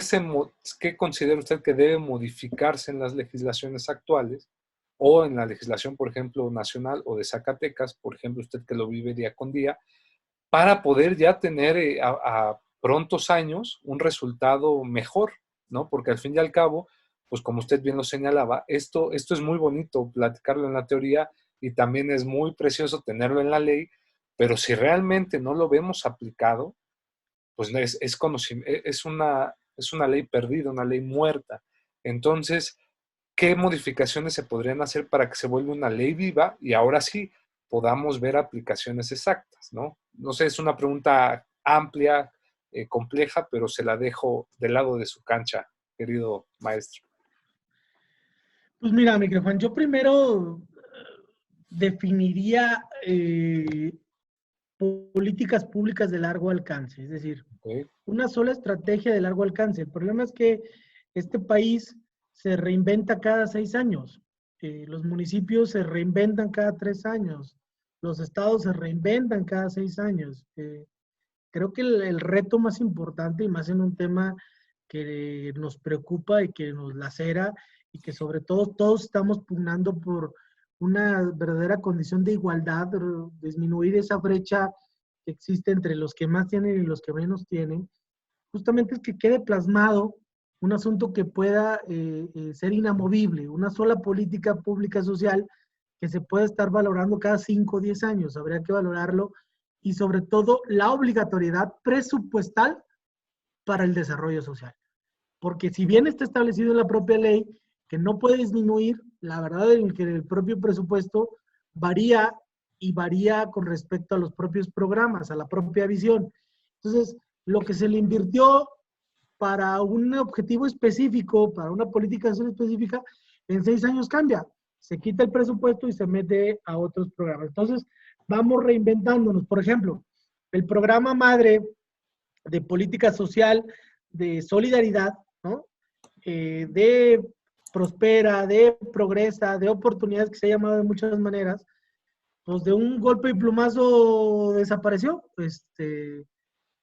considera usted que debe modificarse en las legislaciones actuales o en la legislación, por ejemplo, nacional o de Zacatecas, por ejemplo, usted que lo vive día con día, para poder ya tener a prontos años un resultado mejor, ¿no? Porque al fin y al cabo, pues como usted bien lo señalaba, esto es muy bonito platicarlo en la teoría y también es muy precioso tenerlo en la ley, pero si realmente no lo vemos aplicado, pues es una ley perdida, una ley muerta. Entonces, ¿qué modificaciones se podrían hacer para que se vuelva una ley viva y ahora sí podamos ver aplicaciones exactas, ¿no? No sé, es una pregunta amplia, compleja, pero se la dejo del lado de su cancha, querido maestro. Pues mira, Miguel Juan, yo primero definiría políticas públicas de largo alcance, es decir, ¿Okay? una sola estrategia de largo alcance. El problema es que este país se reinventa cada 6 años, los municipios se reinventan cada 3 años, los estados se reinventan cada 6 años. Creo que el reto más importante y más en un tema que nos preocupa y que nos lacera y que sobre todo todos estamos pugnando por una verdadera condición de igualdad, disminuir esa brecha que existe entre los que más tienen y los que menos tienen, justamente es que quede plasmado un asunto que pueda ser inamovible, una sola política pública social que se pueda estar valorando cada 5 o 10 años. Habría que valorarlo y sobre todo la obligatoriedad presupuestal para el desarrollo social. Porque si bien está establecido en la propia ley que no puede disminuir, la verdad es que el propio presupuesto varía y varía con respecto a los propios programas, a la propia visión. Entonces, lo que se le invirtió para un objetivo específico, para una política específica, en 6 años cambia. Se quita el presupuesto y se mete a otros programas. Entonces, vamos reinventándonos. Por ejemplo, el programa madre de política social, de solidaridad, ¿no? De prospera, de progresa, de oportunidades, que se ha llamado de muchas maneras, pues de un golpe y plumazo desapareció.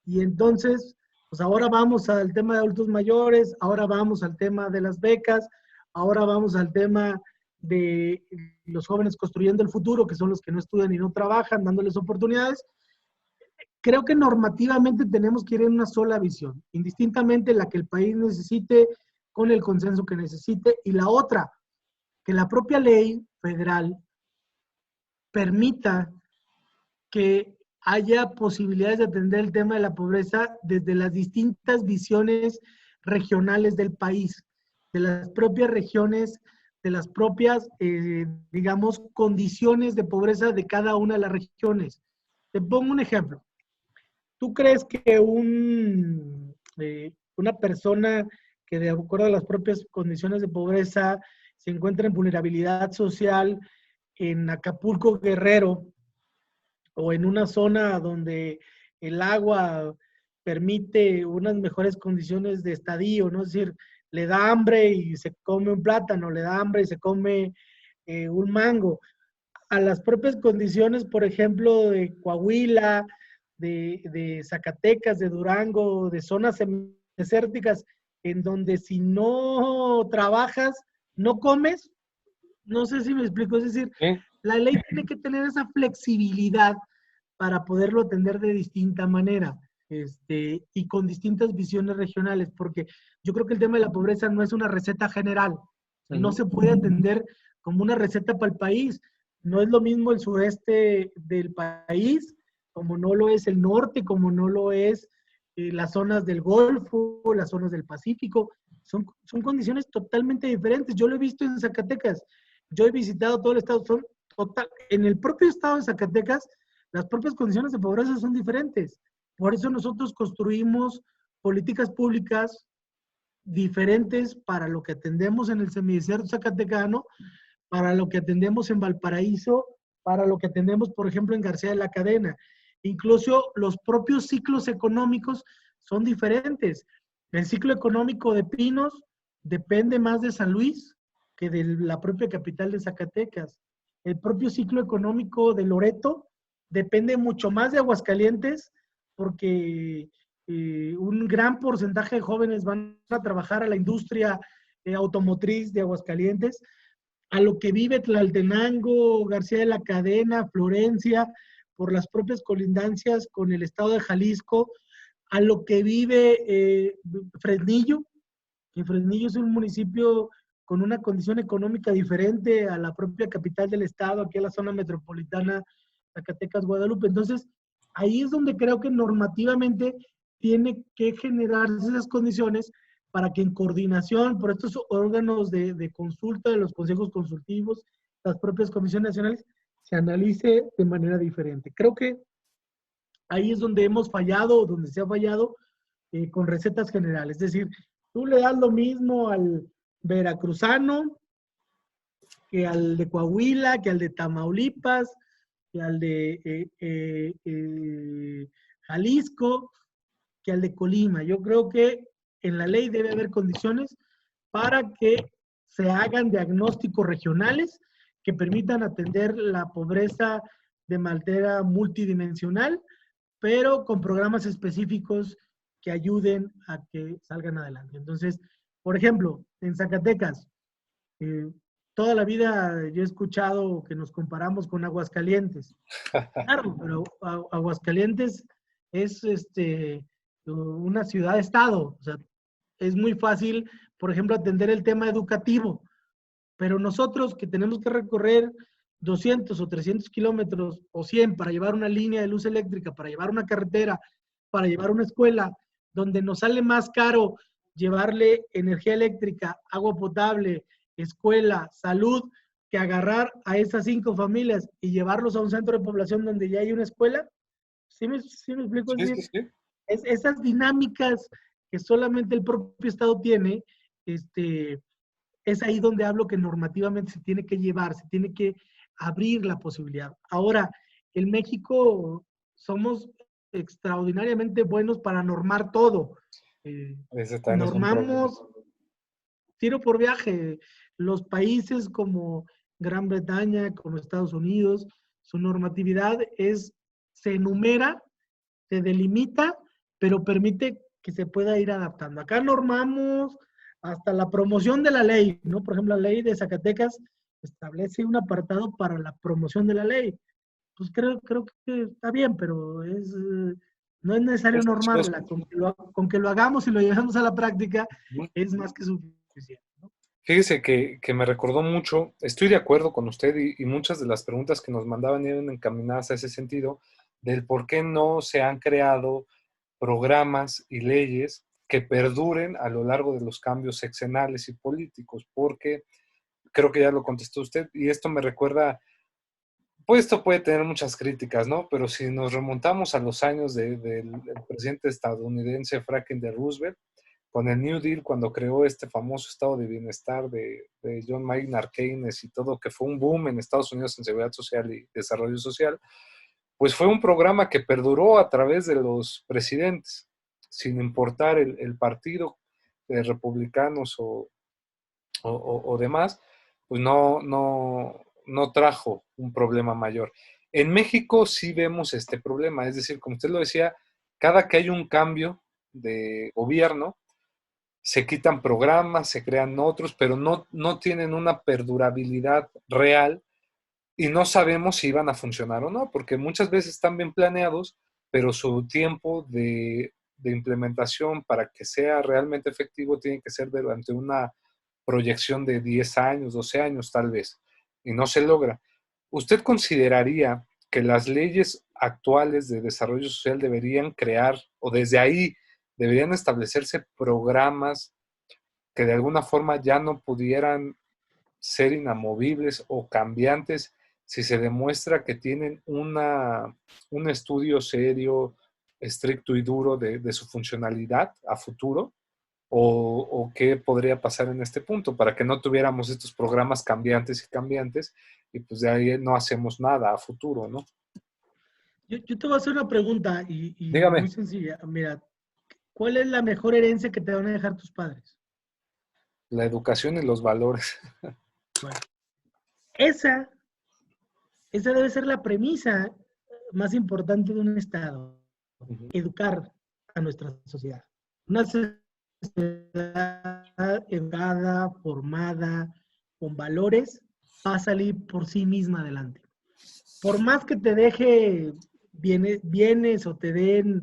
Y entonces, pues ahora vamos al tema de adultos mayores, ahora vamos al tema de las becas, ahora vamos al tema de los jóvenes construyendo el futuro, que son los que no estudian y no trabajan, dándoles oportunidades. Creo que normativamente tenemos que ir en una sola visión, indistintamente la que el país necesite, con el consenso que necesite, y la otra, que la propia ley federal permita que haya posibilidades de atender el tema de la pobreza desde las distintas visiones regionales del país, de las propias regiones, de las propias, digamos, condiciones de pobreza de cada una de las regiones. Te pongo un ejemplo. ¿Tú crees que una persona que de acuerdo a las propias condiciones de pobreza se encuentra en vulnerabilidad social en Acapulco, Guerrero, o en una zona donde el agua permite unas mejores condiciones de estadio, ¿no? Es decir, le da hambre y se come un plátano, le da hambre y se come un mango, a las propias condiciones, por ejemplo, de Coahuila, de Zacatecas, de Durango, de zonas desérticas, en donde si no trabajas, no comes? No sé si me explico, es decir, ¿Sí? la ley tiene que tener esa flexibilidad para poderlo atender de distinta manera, y con distintas visiones regionales, porque yo creo que el tema de la pobreza no es una receta general, no se puede atender como una receta para el país. No es lo mismo el sureste del país, como no lo es el norte, como no lo es las zonas del Golfo, las zonas del Pacífico. Son condiciones totalmente diferentes. Yo lo he visto en Zacatecas. Yo he visitado todo el estado. En el propio estado de Zacatecas, las propias condiciones de pobreza son diferentes. Por eso nosotros construimos políticas públicas diferentes para lo que atendemos en el semidesierto zacatecano, para lo que atendemos en Valparaíso, para lo que atendemos, por ejemplo, en García de la Cadena. Incluso los propios ciclos económicos son diferentes. El ciclo económico de Pinos depende más de San Luis que de la propia capital de Zacatecas. El propio ciclo económico de Loreto depende mucho más de Aguascalientes porque un gran porcentaje de jóvenes van a trabajar a la industria automotriz de Aguascalientes, a lo que vive Tlaltenango, García de la Cadena, Florencia, por las propias colindancias con el estado de Jalisco, a lo que vive Fresnillo, que Fresnillo es un municipio con una condición económica diferente a la propia capital del estado, aquí a la zona metropolitana, Zacatecas, Guadalupe. Entonces, ahí es donde creo que normativamente tiene que generarse esas condiciones para que en coordinación por estos órganos de consulta de los consejos consultivos, las propias comisiones nacionales, se analice de manera diferente. Creo que ahí es donde hemos fallado, donde se ha fallado con recetas generales. Es decir, tú le das lo mismo al veracruzano que al de Coahuila, que al de Tamaulipas, que al de Jalisco, que al de Colima. Yo creo que en la ley debe haber condiciones para que se hagan diagnósticos regionales que permitan atender la pobreza de manera multidimensional, pero con programas específicos que ayuden a que salgan adelante. Entonces, por ejemplo, en Zacatecas, eh, toda la vida yo he escuchado que nos comparamos con Aguascalientes. Claro, pero Aguascalientes es una ciudad-estado. O sea, es muy fácil, por ejemplo, atender el tema educativo. Pero nosotros que tenemos que recorrer 200 o 300 kilómetros o 100 para llevar una línea de luz eléctrica, para llevar una carretera, para llevar una escuela, donde nos sale más caro llevarle energía eléctrica, agua potable, escuela, salud, que agarrar a esas 5 familias y llevarlos a un centro de población donde ya hay una escuela. ¿Sí me explico? Sí, sí, sí. Esas dinámicas que solamente el propio Estado tiene, es ahí donde hablo que normativamente se tiene que llevar, se tiene que abrir la posibilidad. Ahora, en México somos extraordinariamente buenos para normar todo. Ese también es un problema. Normamos tiro por viaje. Los países como Gran Bretaña, como Estados Unidos, su normatividad se enumera, se delimita, pero permite que se pueda ir adaptando. Acá normamos hasta la promoción de la ley, ¿no? Por ejemplo, la ley de Zacatecas establece un apartado para la promoción de la ley. Pues creo que está bien, pero no es necesario normarla. Con que lo hagamos y lo llevemos a la práctica es más que suficiente, ¿no? Fíjese que me recordó mucho, estoy de acuerdo con usted y muchas de las preguntas que nos mandaban eran encaminadas a ese sentido, del por qué no se han creado programas y leyes que perduren a lo largo de los cambios sexenales y políticos, porque creo que ya lo contestó usted y esto me recuerda, pues esto puede tener muchas críticas, ¿no? Pero si nos remontamos a los años del presidente estadounidense Franklin D. Roosevelt, con el New Deal, cuando creó este famoso estado de bienestar de John Maynard Keynes y todo, que fue un boom en Estados Unidos en seguridad social y desarrollo social, pues fue un programa que perduró a través de los presidentes, sin importar el partido de republicanos o demás, pues no trajo un problema mayor. En México sí vemos este problema, es decir, como usted lo decía, cada que hay un cambio de gobierno, se quitan programas, se crean otros, pero no tienen una perdurabilidad real y no sabemos si iban a funcionar o no, porque muchas veces están bien planeados, pero su tiempo de implementación para que sea realmente efectivo tiene que ser durante una proyección de 10 años, 12 años tal vez, y no se logra. ¿Usted consideraría que las leyes actuales de desarrollo social deberían crear, o desde ahí deberían establecerse programas que de alguna forma ya no pudieran ser inamovibles o cambiantes si se demuestra que tienen un estudio serio, estricto y duro de su funcionalidad a futuro? O qué podría pasar en este punto para que no tuviéramos estos programas cambiantes y cambiantes y pues de ahí no hacemos nada a futuro, ¿no? Yo te voy a hacer una pregunta y muy Dígame. sencilla. Mira, ¿cuál es la mejor herencia que te van a dejar tus padres? La educación y los valores. Bueno, esa debe ser la premisa más importante de un Estado. Ujú. educar a nuestra sociedad. Una sociedad educada, formada, con valores, va a salir por sí misma adelante. Por más que te deje bienes o te dejen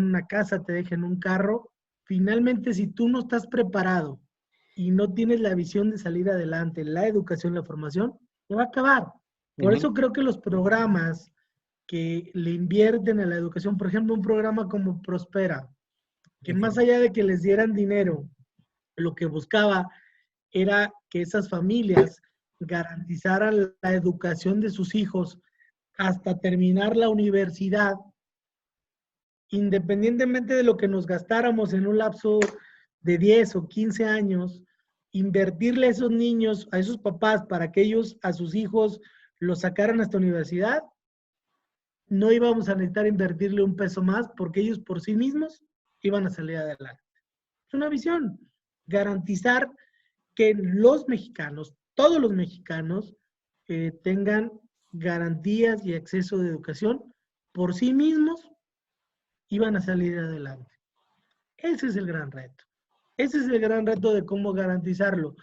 una casa, te dejen un carro, finalmente si tú no estás preparado y no tienes la visión de salir adelante, la educación, la formación, te va a acabar. Por Ujú. eso creo que los programas que le invierten a la educación, por ejemplo, un programa como Prospera, que más allá de que les dieran dinero, lo que buscaba era que esas familias garantizaran la educación de sus hijos hasta terminar la universidad, independientemente de lo que nos gastáramos en un lapso de 10 o 15 años, invertirle a esos niños, a esos papás, para que ellos a sus hijos los sacaran hasta universidad, no íbamos a necesitar invertirle un peso más porque ellos por sí mismos iban a salir adelante. Es una visión, garantizar que los mexicanos, todos los mexicanos, tengan garantías y acceso de educación por sí mismos y van a salir adelante. Ese es el gran reto. Ese es el gran reto de cómo garantizarlo.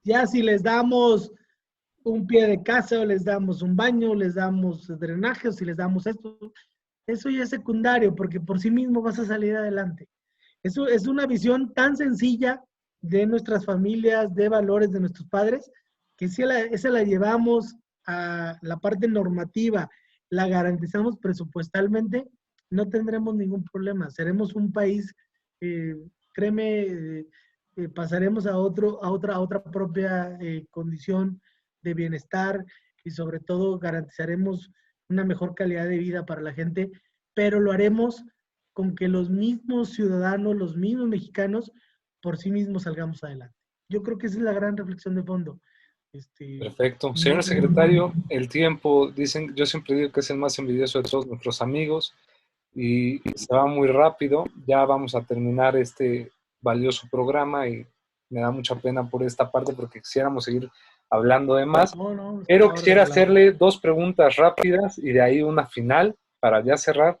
Ya si les damos un pie de casa o les damos un baño, les damos drenaje o si les damos esto, eso ya es secundario porque por sí mismo vas a salir adelante. Eso es una visión tan sencilla de nuestras familias, de valores de nuestros padres, que si esa la llevamos a la parte normativa, la garantizamos presupuestalmente, no tendremos ningún problema. Seremos un país, eh, créeme, pasaremos a otra propia condición de bienestar y sobre todo garantizaremos una mejor calidad de vida para la gente, pero lo haremos con que los mismos ciudadanos, los mismos mexicanos, por sí mismos salgamos adelante. Yo creo que esa es la gran reflexión de fondo. Perfecto. Señor No, secretario, el tiempo, dicen, yo siempre digo que es el más envidioso de todos nuestros amigos y se va muy rápido. Ya vamos a terminar este valioso programa y me da mucha pena por esta parte porque quisiéramos seguir hablando de más. no, está Pero la orden, quisiera claro. hacerle dos preguntas rápidas y de ahí una final para ya cerrar.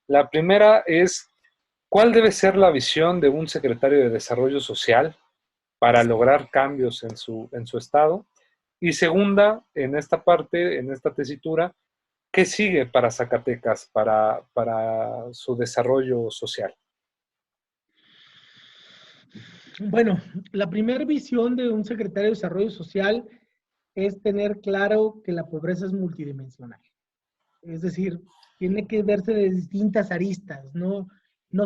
La primera es, ¿cuál debe ser la visión de un secretario de Desarrollo Social para lograr cambios en su estado? Y segunda, en esta parte, en esta tesitura, ¿qué sigue para Zacatecas, para su desarrollo social? Bueno, la primera visión de un secretario de Desarrollo Social es tener claro que la pobreza es multidimensional. Es decir, tiene que verse de distintas aristas, no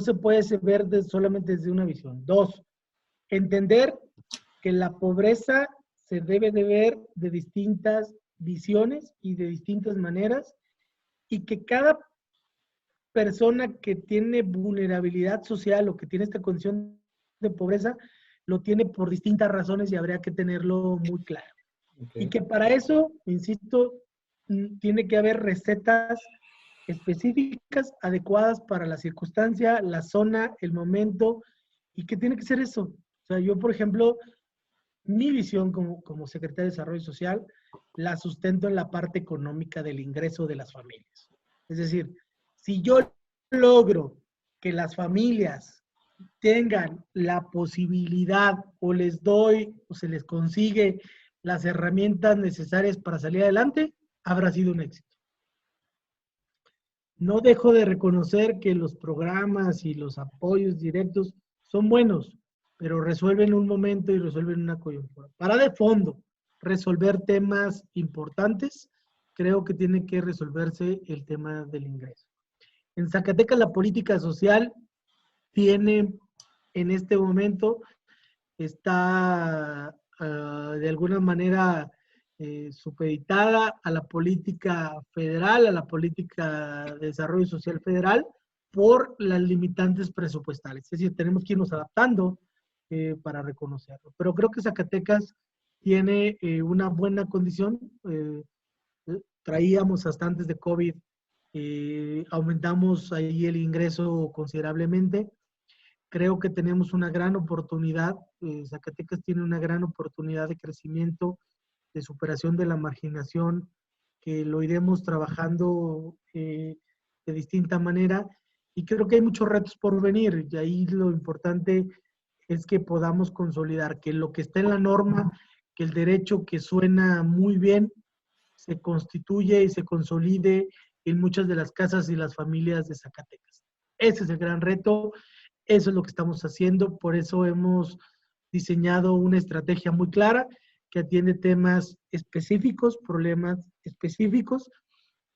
se puede ver solamente desde una visión. Dos, entender que la pobreza se debe de ver de distintas visiones y de distintas maneras y que cada persona que tiene vulnerabilidad social o que tiene esta condición de pobreza lo tiene por distintas razones y habría que tenerlo muy claro. Y Okay. que para eso, insisto, tiene que haber recetas específicas, adecuadas para la circunstancia, la zona, el momento, y que tiene que ser eso. O sea, yo, por ejemplo, mi visión como secretario de Desarrollo Social la sustento en la parte económica del ingreso de las familias. Es decir, si yo logro que las familias tengan la posibilidad o les doy o se les consigue las herramientas necesarias para salir adelante, habrá sido un éxito. No dejo de reconocer que los programas y los apoyos directos son buenos, pero resuelven un momento y resuelven una coyuntura. Para de fondo, resolver temas importantes, creo que tiene que resolverse el tema del ingreso. En Zacatecas la política social tiene en este momento, está de alguna manera supeditada a la política federal, a la política de desarrollo social federal, por las limitantes presupuestales. Es decir, tenemos que irnos adaptando para reconocerlo. Pero creo que Zacatecas tiene una buena condición. Traíamos hasta antes de COVID, aumentamos ahí el ingreso considerablemente. Creo que tenemos una gran oportunidad. Zacatecas tiene una gran oportunidad de crecimiento, de superación de la marginación, que lo iremos trabajando de distinta manera, y creo que hay muchos retos por venir, y ahí lo importante es que podamos consolidar que lo que está en la norma, que el derecho que suena muy bien, se constituye y se consolide en muchas de las casas y las familias de Zacatecas. Ese es el gran reto, eso es lo que estamos haciendo, por eso hemos diseñado una estrategia muy clara que atiende temas específicos, problemas específicos,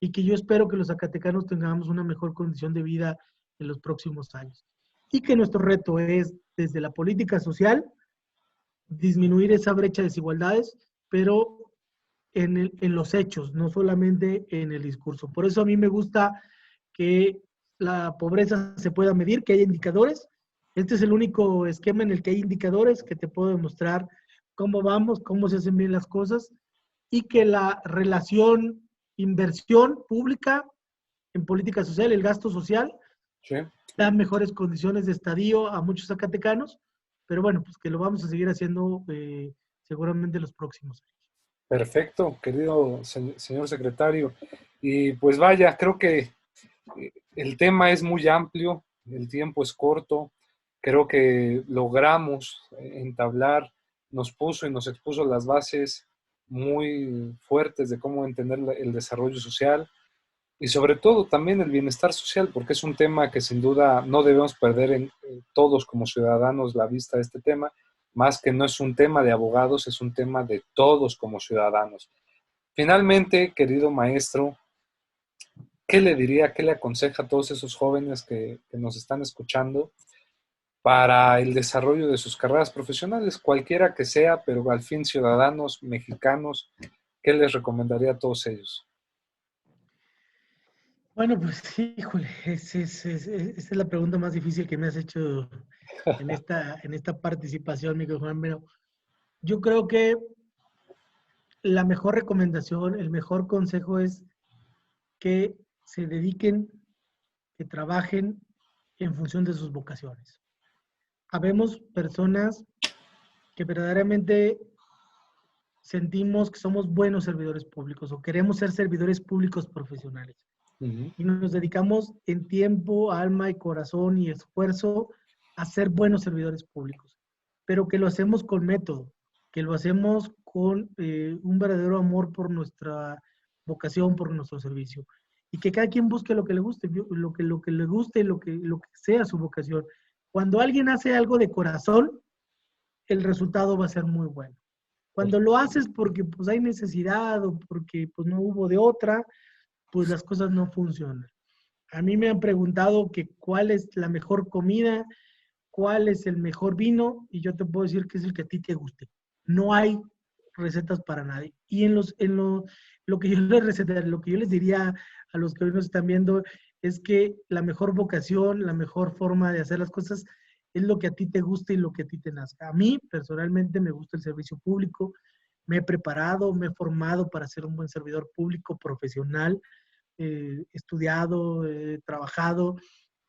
y que yo espero que los zacatecanos tengamos una mejor condición de vida en los próximos años. Y que nuestro reto es, desde la política social, disminuir esa brecha de desigualdades, pero en los hechos, no solamente en el discurso. Por eso a mí me gusta que la pobreza se pueda medir, que haya indicadores. Este es el único esquema en el que hay indicadores que te puedo demostrar cómo vamos, cómo se hacen bien las cosas, y que la relación inversión pública en política social, el gasto social, Sí. da mejores condiciones de estadio a muchos zacatecanos, pero bueno, pues que lo vamos a seguir haciendo seguramente los próximos años. Perfecto, querido señor secretario. Y pues vaya, creo que el tema es muy amplio, el tiempo es corto, creo que logramos entablar, nos puso y nos expuso las bases muy fuertes de cómo entender el desarrollo social y sobre todo también el bienestar social, porque es un tema que sin duda no debemos perder en todos como ciudadanos la vista de este tema, más que no es un tema de abogados, es un tema de todos como ciudadanos. Finalmente, querido maestro, ¿qué le diría, qué le aconseja a todos esos jóvenes que nos están escuchando para el desarrollo de sus carreras profesionales, cualquiera que sea, pero al fin ciudadanos mexicanos? ¿Qué les recomendaría a todos ellos? Bueno, pues híjole, esa es la pregunta más difícil que me has hecho en esta participación, Miguel Juan. Pero yo creo que la mejor recomendación, el mejor consejo es que se dediquen, que trabajen en función de sus vocaciones. Habemos personas que verdaderamente sentimos que somos buenos servidores públicos o queremos ser servidores públicos profesionales. Y nos dedicamos en tiempo, alma y corazón y esfuerzo a ser buenos servidores públicos, pero que lo hacemos con método, que lo hacemos con un verdadero amor por nuestra vocación, por nuestro servicio, y que cada quien busque lo que le guste, lo que le guste, lo que sea su vocación. Cuando alguien hace algo de corazón, el resultado va a ser muy bueno. Cuando lo haces porque pues hay necesidad o porque pues no hubo de otra, pues las cosas no funcionan. A mí me han preguntado que cuál es la mejor comida, cuál es el mejor vino, y yo te puedo decir que es el que a ti te guste. No hay recetas para nadie. Y lo que yo les recetaría, lo que yo les diría a los que hoy nos están viendo, es que la mejor vocación, la mejor forma de hacer las cosas es lo que a ti te guste y lo que a ti te nazca. A mí, personalmente, me gusta el servicio público, me he preparado, me he formado para ser un buen servidor público profesional, estudiado, trabajado,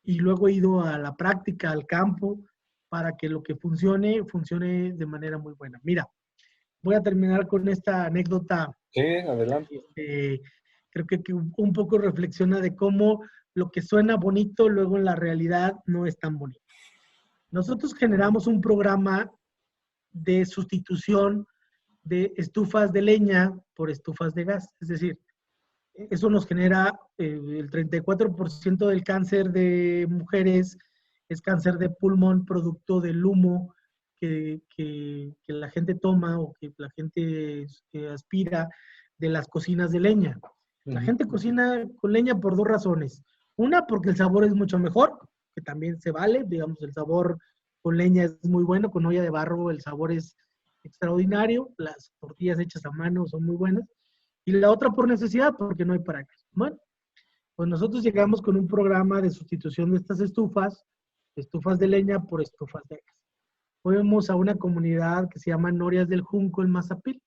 y luego he ido a la práctica, al campo, para que lo que funcione, funcione de manera muy buena. Mira, voy a terminar con esta anécdota. Sí, adelante. Creo que un poco reflexiona de cómo lo que suena bonito luego en la realidad no es tan bonito. Nosotros generamos un programa de sustitución de estufas de leña por estufas de gas. Es decir, eso nos genera el 34% del cáncer de mujeres es cáncer de pulmón producto del humo que la gente toma o que la gente aspira de las cocinas de leña. La gente cocina con leña por dos razones. Una, porque el sabor es mucho mejor, que también se vale, digamos, el sabor con leña es muy bueno, con olla de barro el sabor es extraordinario, las tortillas hechas a mano son muy buenas. Y la otra por necesidad, porque no hay para qué. Bueno, pues nosotros llegamos con un programa de sustitución de estas estufas de leña por estufas de gas. Fuimos a una comunidad que se llama Norias del Junco en Mazapil.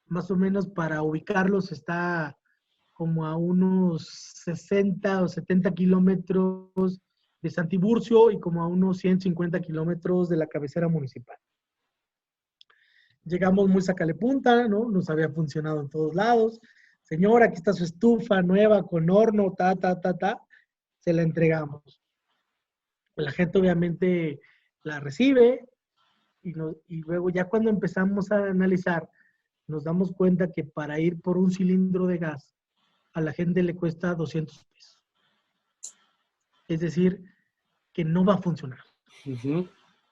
Más o menos para ubicarlos está como a unos 60 o 70 kilómetros de Santiburcio y como a unos 150 kilómetros de la cabecera municipal. Llegamos muy sacalepunta, ¿no? Nos había funcionado en todos lados. Señora, aquí está su estufa nueva con horno, ta. se la entregamos. La gente obviamente la recibe y luego ya cuando empezamos a analizar, nos damos cuenta que para ir por un cilindro de gas, a la gente le cuesta 200 pesos. Es decir, que no va a funcionar. Ujú.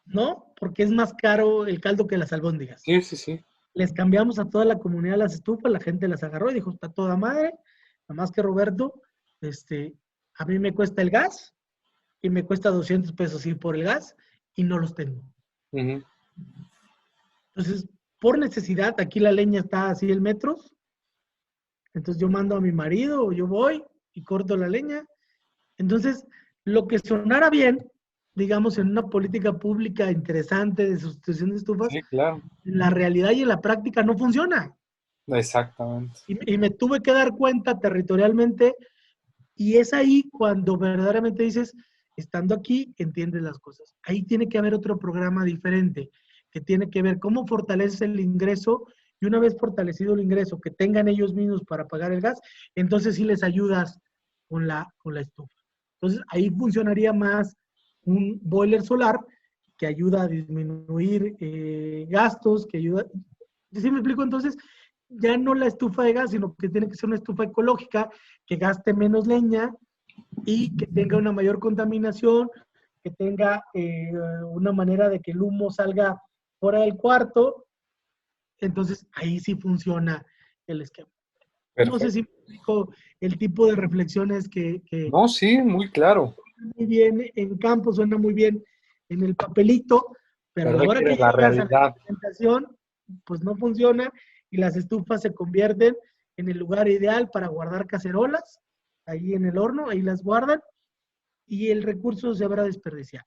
¿No? Porque es más caro el caldo que las albóndigas. Sí, sí, sí. Les cambiamos a toda la comunidad las estufas, la gente las agarró y dijo, está toda madre, nada más que Roberto, a mí me cuesta el gas y me cuesta 200 pesos ir por el gas y no los tengo. Ujú. Entonces, por necesidad, aquí la leña está a 100 metros, entonces yo mando a mi marido o yo voy y corto la leña. Entonces, lo que sonara bien, digamos, en una política pública interesante de sustitución de estufas, Sí, claro. en la realidad y en la práctica no funciona. Exactamente. Y me tuve que dar cuenta territorialmente y es ahí cuando verdaderamente dices, estando aquí, entiendes las cosas. Ahí tiene que haber otro programa diferente, que tiene que ver cómo fortaleces el ingreso y una vez fortalecido el ingreso, que tengan ellos mismos para pagar el gas, entonces sí les ayudas con la estufa. Entonces ahí funcionaría más un boiler solar que ayuda a disminuir gastos, que ayuda... ¿Sí me explico? Entonces, ya no la estufa de gas, sino que tiene que ser una estufa ecológica, que gaste menos leña y que tenga una mayor contaminación, que tenga una manera de que el humo salga fuera del cuarto. Entonces, ahí sí funciona el esquema. No sé si Perfecto. me explico el tipo de reflexiones que No, sí, muy claro. muy bien en campo, suena muy bien en el papelito, pero a Pero la hora que requiere la llegas a la realidad. implementación, pues no funciona y las estufas se convierten en el lugar ideal para guardar cacerolas, ahí en el horno, ahí las guardan y el recurso se habrá desperdiciado.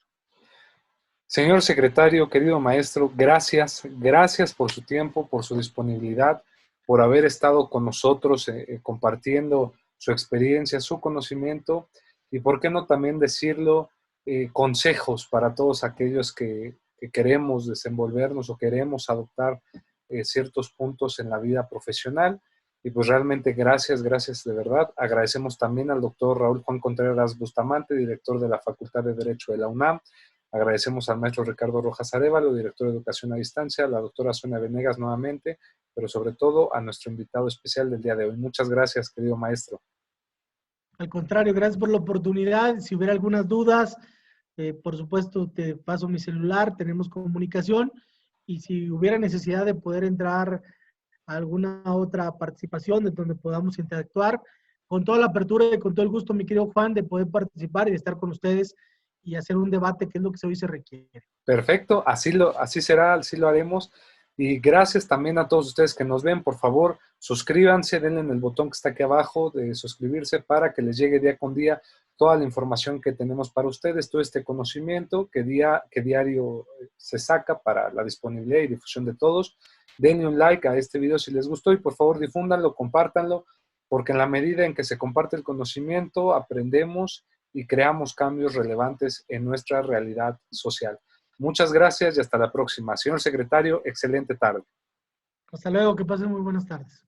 Señor secretario, querido maestro, gracias, gracias por su tiempo, por su disponibilidad, por haber estado con nosotros compartiendo su experiencia, su conocimiento y, por qué no también decirlo, consejos para todos aquellos que queremos desenvolvernos o queremos adoptar ciertos puntos en la vida profesional. Y pues realmente gracias, gracias de verdad. Agradecemos también al doctor Raúl Juan Contreras Bustamante, director de la Facultad de Derecho de la UNAM. Agradecemos al maestro Ricardo Rojas Arévalo, director de Educación a Distancia, a la doctora Sonia Venegas nuevamente, pero sobre todo a nuestro invitado especial del día de hoy. Muchas gracias, querido maestro. Al contrario, gracias por la oportunidad. Si hubiera algunas dudas, por supuesto, te paso mi celular, tenemos comunicación y si hubiera necesidad de poder entrar a alguna otra participación de donde podamos interactuar, con toda la apertura y con todo el gusto, mi querido Juan, de poder participar y de estar con ustedes y hacer un debate, que es lo que hoy se requiere. Perfecto, así será, así lo haremos. Y gracias también a todos ustedes que nos ven. Por favor, suscríbanse, denle en el botón que está aquí abajo de suscribirse para que les llegue día con día toda la información que tenemos para ustedes, todo este conocimiento que diario se saca para la disponibilidad y difusión de todos. Denle un like a este video si les gustó y por favor difúndanlo, compártanlo, porque en la medida en que se comparte el conocimiento, aprendemos y creamos cambios relevantes en nuestra realidad social. Muchas gracias y hasta la próxima. Señor secretario, excelente tarde. Hasta luego, que pasen muy buenas tardes.